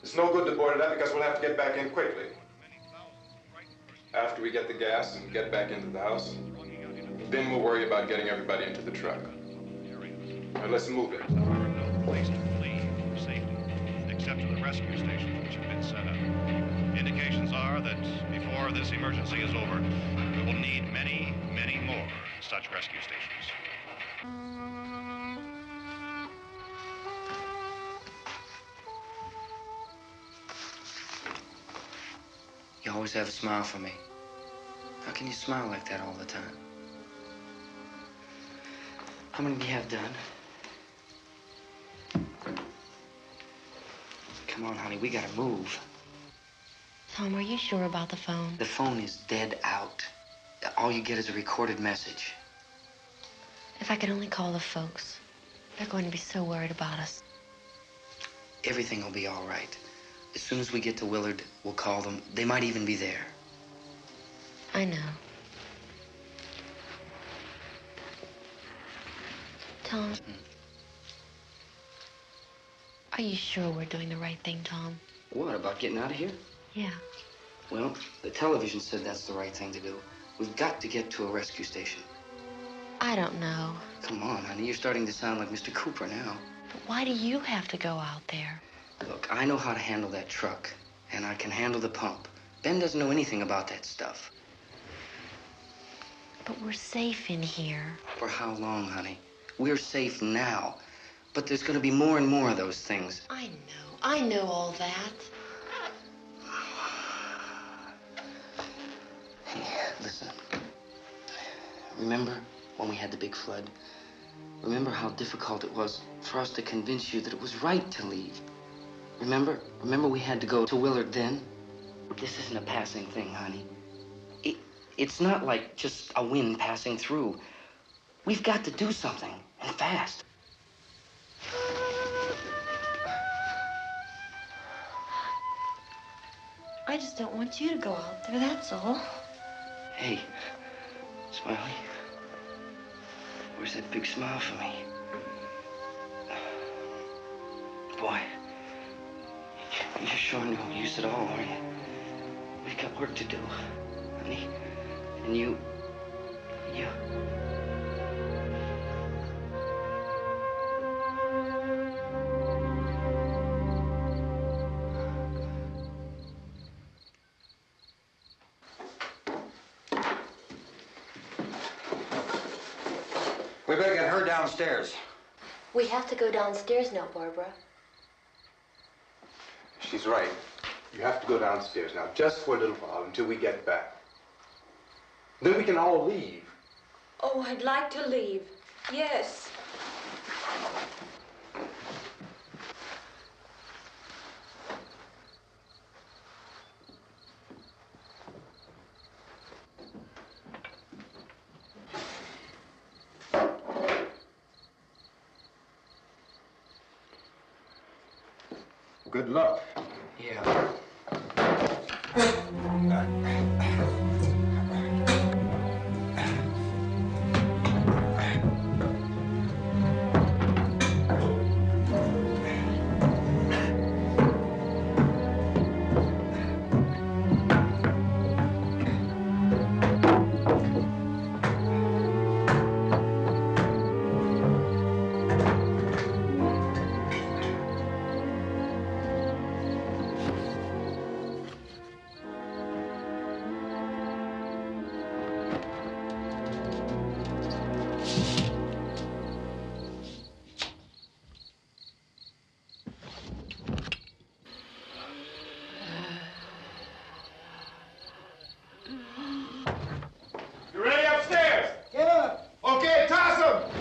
It's no good to board it up because we'll have to get back in quickly. After we get the gas and get back into the house, then we'll worry about getting everybody into the truck. Now, let's move it. There are no place to flee for safety, except to the rescue stations which have been set up. Indications are that before this emergency is over, we will need many, many more such rescue stations. You always have a smile for me. How can you smile like that all the time? How many do you have done? Come on, honey, we gotta move. Tom, are you sure about the phone? The phone is dead out. All you get is a recorded message. If I could only call the folks. They're going to be so worried about us. Everything will be all right. As soon as we get to Willard, we'll call them. They might even be there. I know. Tom, are you sure we're doing the right thing, Tom? What, about getting out of here? Yeah. Well, the television said that's the right thing to do. We've got to get to a rescue station. I don't know. Come on, honey. You're starting to sound like Mr. Cooper now. But why do you have to go out there? Look, I know how to handle that truck, and I can handle the pump. Ben doesn't know anything about that stuff. But we're safe in here. For how long, honey? We're safe now. But there's going to be more and more of those things. I know all that. Hey, listen. Remember when we had the big flood? Remember how difficult it was for us to convince you that it was right to leave? Remember? Remember we had to go to Willard then? This isn't a passing thing, honey. It's not like just a wind passing through. We've got to do something, and fast. I just don't want you to go out there, that's all. Hey, Smiley. Where's that big smile for me? Boy, you're showing no use at all, aren't you? We've got work to do, honey. And you... We better get her downstairs. We have to go downstairs now, Barbara. She's right. You have to go downstairs now, just for a little while, until we get back. Then we can all leave. Oh, I'd like to leave. Yes. Good luck. Yeah. You ready upstairs? Get up. Okay, toss him.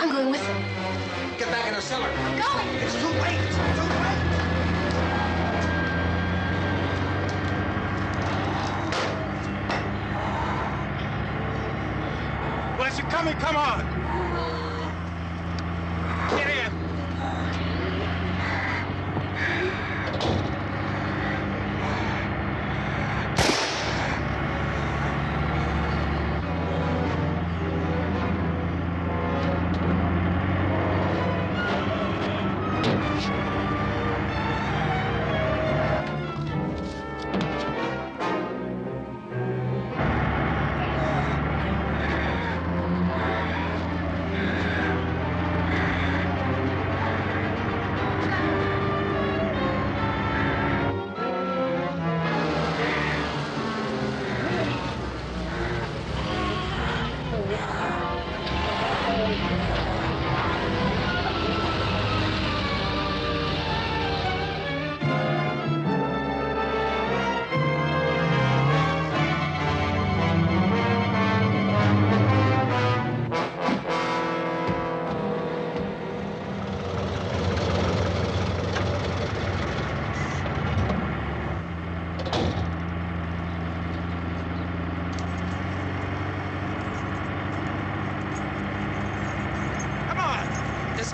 I'm going with him. Get back in the cellar. I'm going. It's too late. It's too late. Well, as you're coming, come on. Get in.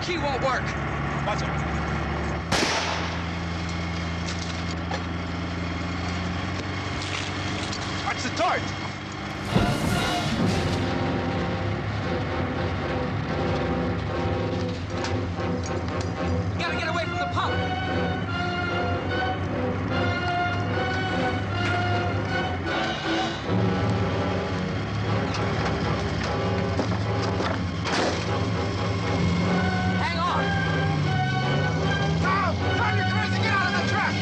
key won't work. Watch it. Watch the torch. You gotta get away from the pump. Hang on. Tom! Tom, you're crazy! Get out of the truck!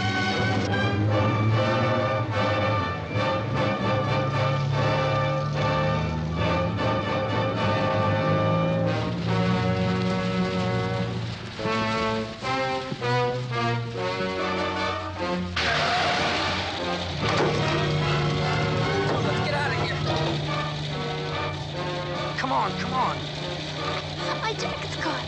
Let's get out of here. Come on, come on. My jacket's caught.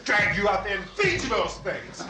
Drag you out there and feed you those things.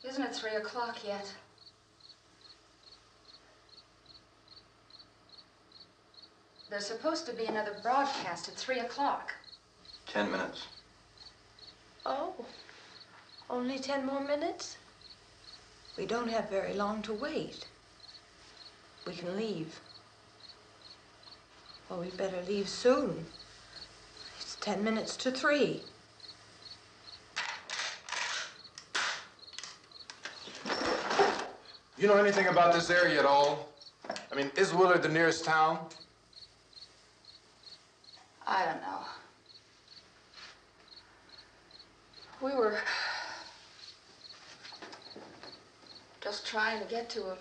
Isn't it 3 o'clock yet? There's supposed to be another broadcast at 3 o'clock. 10 minutes. Oh, only 10 more minutes? We don't have very long to wait. We can leave. Well, we better leave soon. It's 10 minutes to 3. You know anything about this area at all? I mean, is Willard the nearest town? I don't know. We were just trying to get to a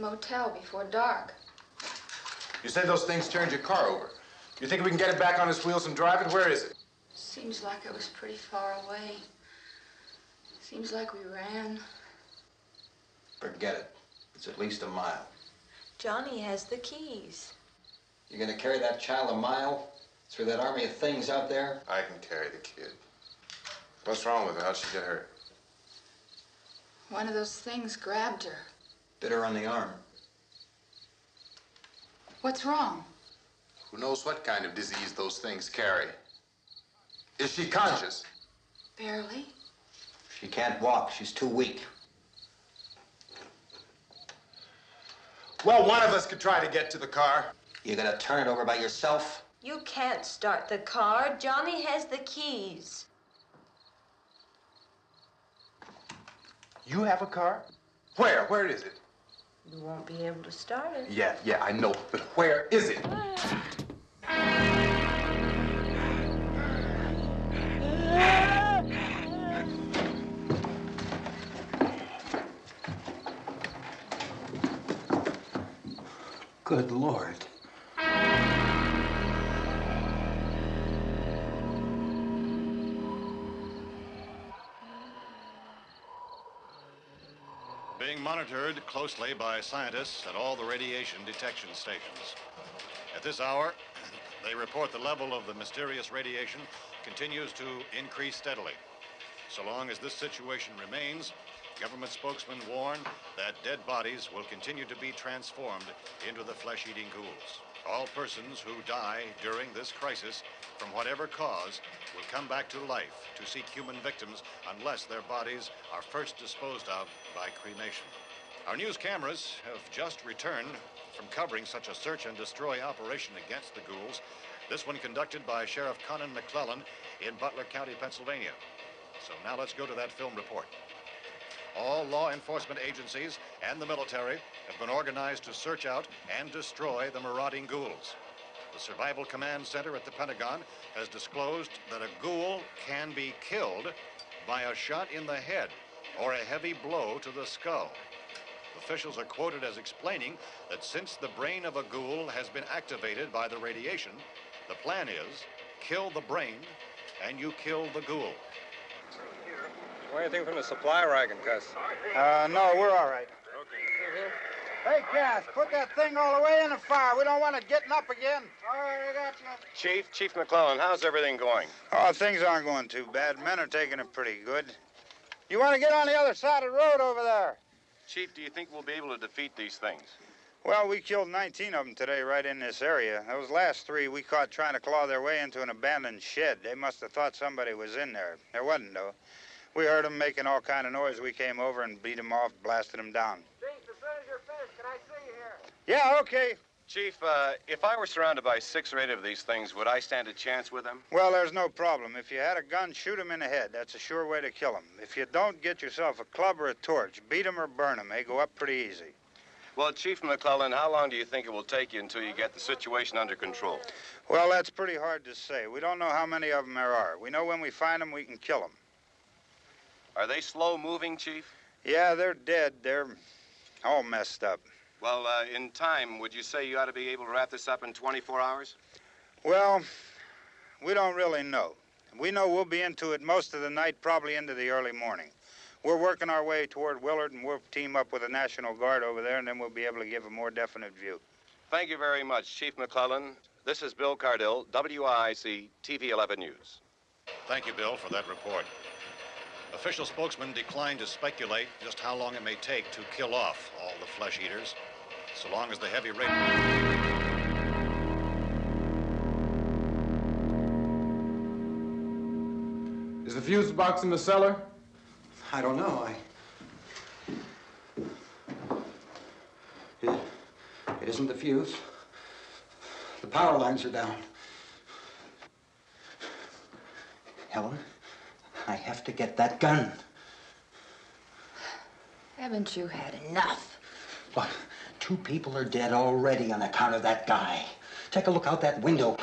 motel before dark. You said those things turned your car over. You think we can get it back on its wheels and drive it? Where is it? Seems like it was pretty far away. Seems like we ran. Forget it. It's at least a mile. Johnny has the keys. You're gonna carry that child a mile through that army of things out there? I can carry the kid. What's wrong with her? How'd she get hurt? One of those things grabbed her. Bit her on the arm. What's wrong? Who knows what kind of disease those things carry? Is she conscious? Barely. She can't walk. She's too weak. Well, one of us could try to get to the car. You gonna turn it over by yourself? You can't start the car. Johnny has the keys. You have a car? Where? Where is it? You won't be able to start it. Yeah, I know. But where is it? Good Lord. Being monitored closely by scientists at all the radiation detection stations. At this hour, they report the level of the mysterious radiation continues to increase steadily. So long as this situation remains, government spokesmen warn that dead bodies will continue to be transformed into the flesh-eating ghouls. All persons who die during this crisis, from whatever cause, will come back to life to seek human victims unless their bodies are first disposed of by cremation. Our news cameras have just returned from covering such a search and destroy operation against the ghouls, this one conducted by Sheriff Conan McClellan in Butler County, Pennsylvania. So now let's go to that film report. All law enforcement agencies and the military have been organized to search out and destroy the marauding ghouls. The Survival Command Center at the Pentagon has disclosed that a ghoul can be killed by a shot in the head or a heavy blow to the skull. Officials are quoted as explaining that since the brain of a ghoul has been activated by the radiation, the plan is kill the brain and you kill the ghoul. Anything from the supply wagon, Gus? No, we're all right. Hey, Cass, put that thing all the way in the fire. We don't want it getting up again. All right, I got you. Chief McClellan, how's everything going? Oh, things aren't going too bad. Men are taking it pretty good. You want to get on the other side of the road over there? Chief, do you think we'll be able to defeat these things? Well, we killed 19 of them today right in this area. Those last 3 we caught trying to claw their way into an abandoned shed. They must have thought somebody was in there. There wasn't, though. We heard them making all kind of noise. We came over and beat them off, blasted them down. Chief, as soon as you're finished, can I see you here? Yeah, okay. Chief, if I were surrounded by 6 or 8 of these things, would I stand a chance with them? Well, there's no problem. If you had a gun, shoot them in the head. That's a sure way to kill them. If you don't, get yourself a club or a torch. Beat them or burn them. They go up pretty easy. Well, Chief McClellan, how long do you think it will take you until you get the situation under control? Well, that's pretty hard to say. We don't know how many of them there are. We know when we find them, we can kill them. Are they slow-moving, Chief? Yeah, they're dead. They're all messed up. Well, in time, would you say you ought to be able to wrap this up in 24 hours? Well, we don't really know. We know we'll be into it most of the night, probably into the early morning. We're working our way toward Willard, and we'll team up with the National Guard over there, and then we'll be able to give a more definite view. Thank you very much, Chief McClellan. This is Bill Cardill, WIC TV 11 News. Thank you, Bill, for that report. Official spokesmen declined to speculate just how long it may take to kill off all the flesh eaters, so long as the heavy rate... Is the fuse box in the cellar? I don't know. It isn't the fuse. The power lines are down. Helen, I have to get that gun. Haven't you had enough? Look, 2 people are dead already on account of that guy. Take a look out that window.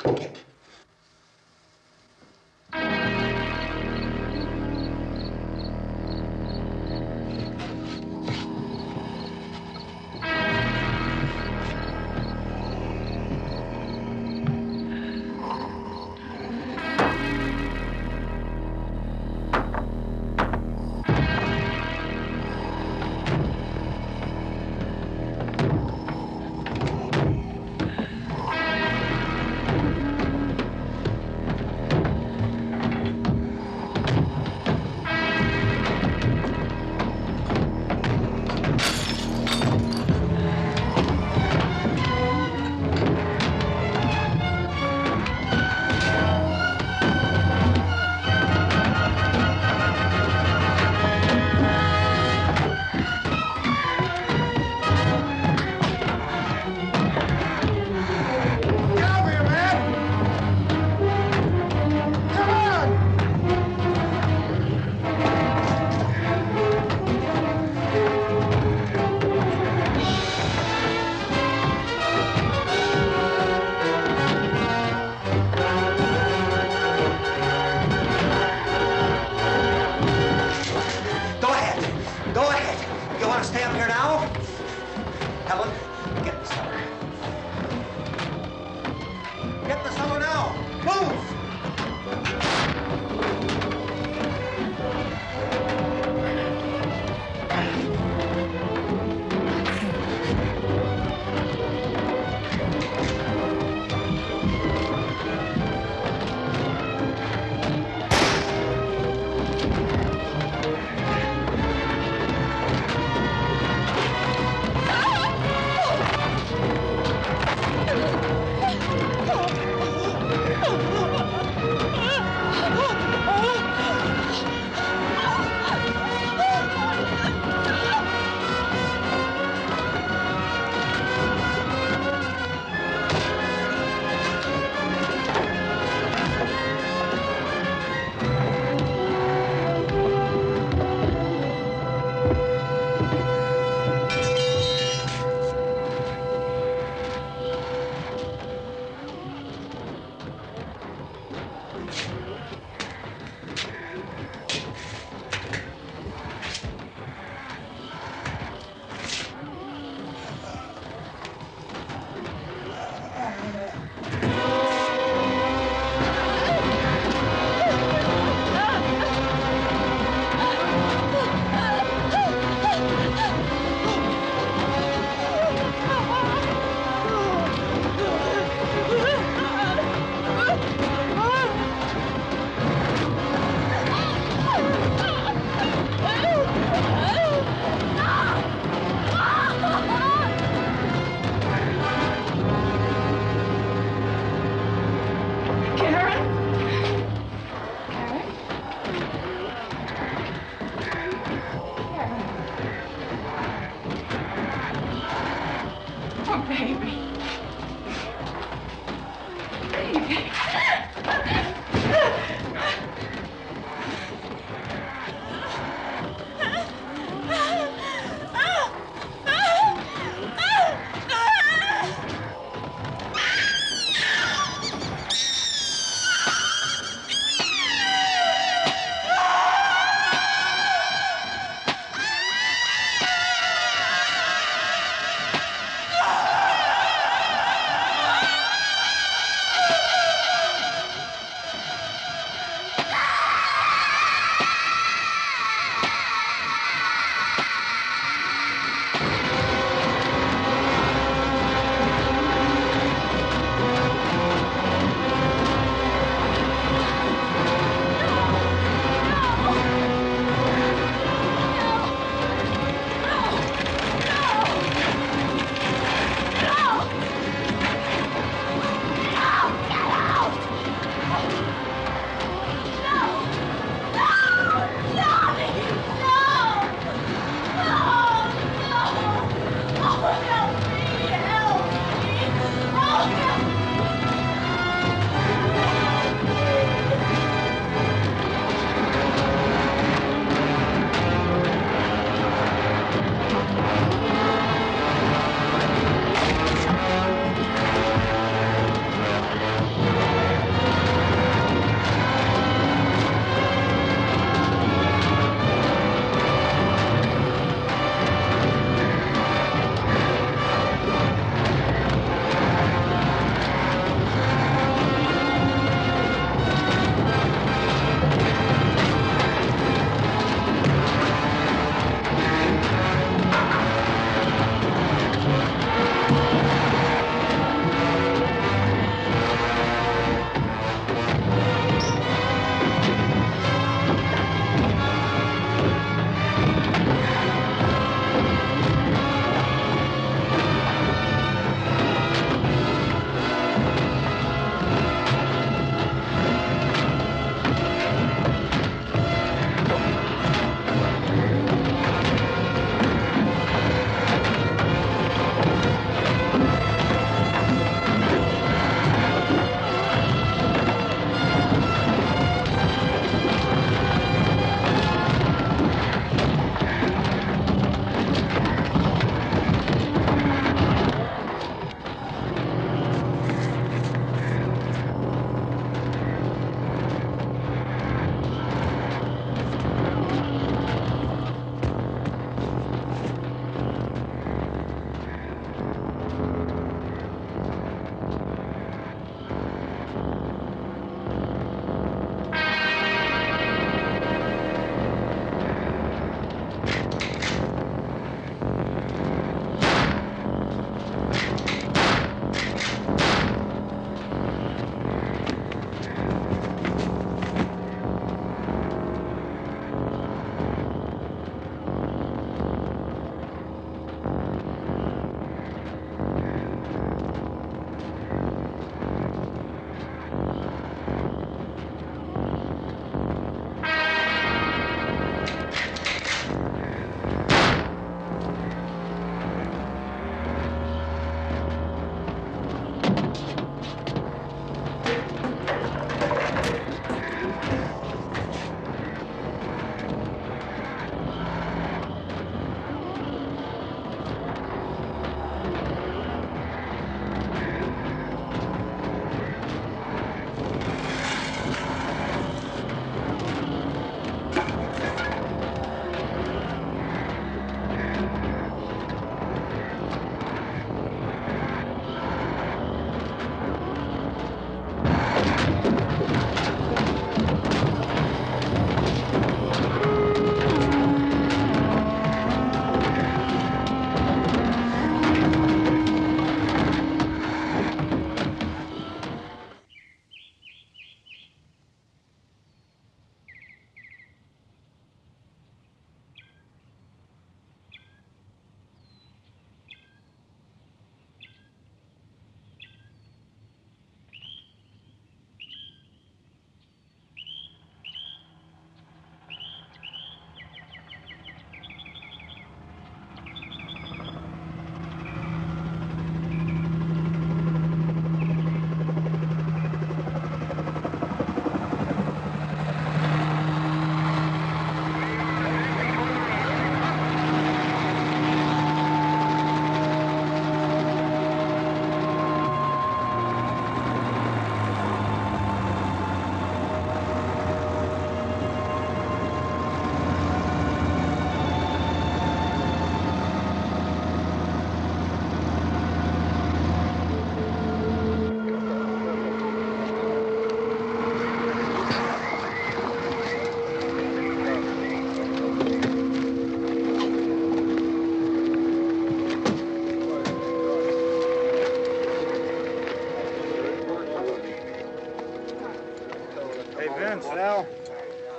Vince, Al,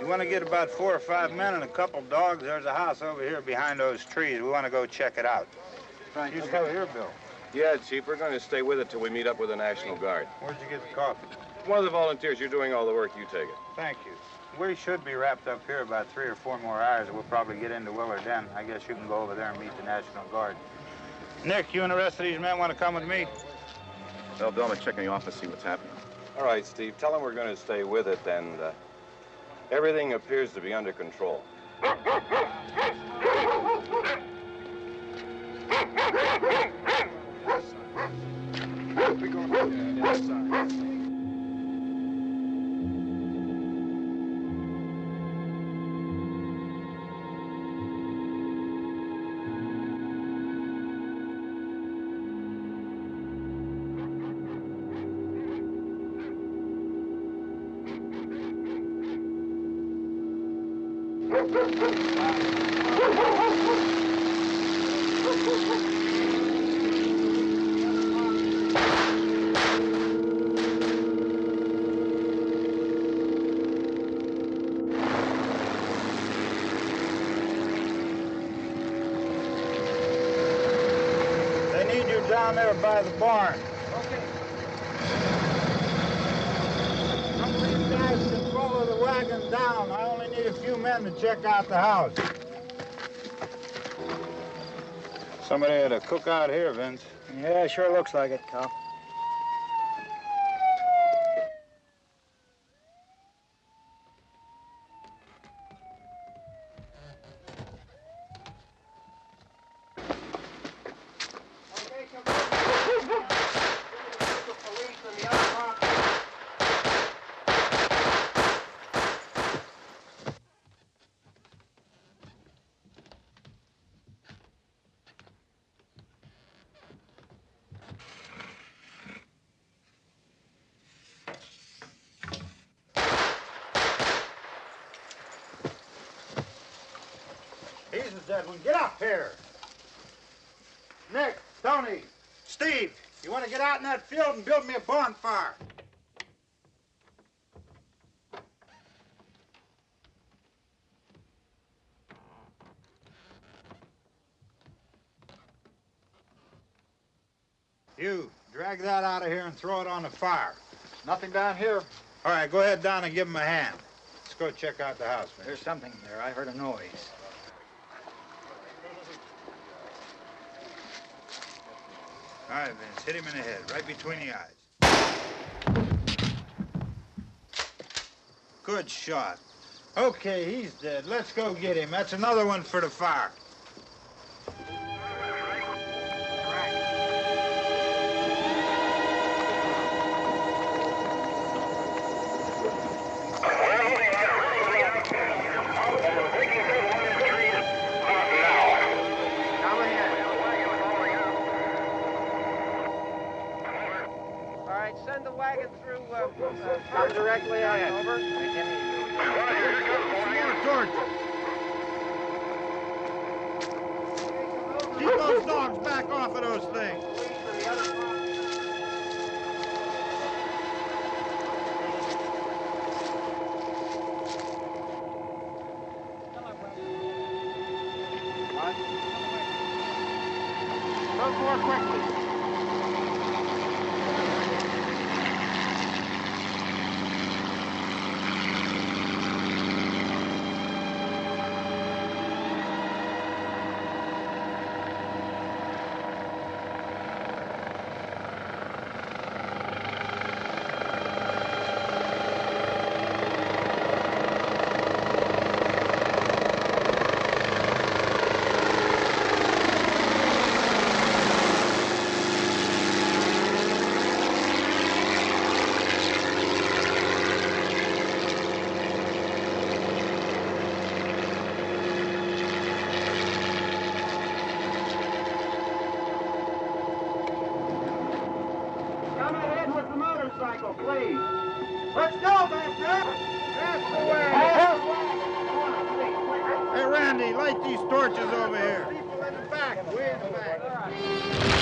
you want to get about 4 or 5 men and a couple dogs? There's a house over here behind those trees. We want to go check it out. Right. You still here, Bill? Yeah, Chief, we're going to stay with it till we meet up with the National Guard. Where'd you get the coffee? One of the volunteers, you're doing all the work, you take it. Thank you. We should be wrapped up here about 3 or 4 more hours, and we'll probably get into Willard then. I guess you can go over there and meet the National Guard. Nick, you and the rest of these men want to come with me? Well, Bill, I'm going to check in the office, see what's happening. All right, Steve, tell them we're going to stay with it, and everything appears to be under control. They need you down there by the barn. Okay. Some of these guys can follow the wagon down. I only need a few men to check out the house. Somebody had a cookout here, Vince. Yeah, sure looks like it, Cal. He's a dead one. Get up here. Nick, Tony, Steve, you want to get out in that field and build me a bonfire? You, drag that out of here and throw it on the fire. Nothing down here. All right, go ahead down and give him a hand. Let's go check out the house, man. There's something there. I heard a noise. All right, Vince, hit him in the head, right between the eyes. Good shot. Okay, he's dead. Let's go get him. That's another one for the fire. Send the wagon through, come directly ahead. Over. More torches. Keep those dogs back off of those things. Move more quickly. Please. Let's go, Master. That's the way. Hey, Randy, light these torches over here. People in the back, way in the back.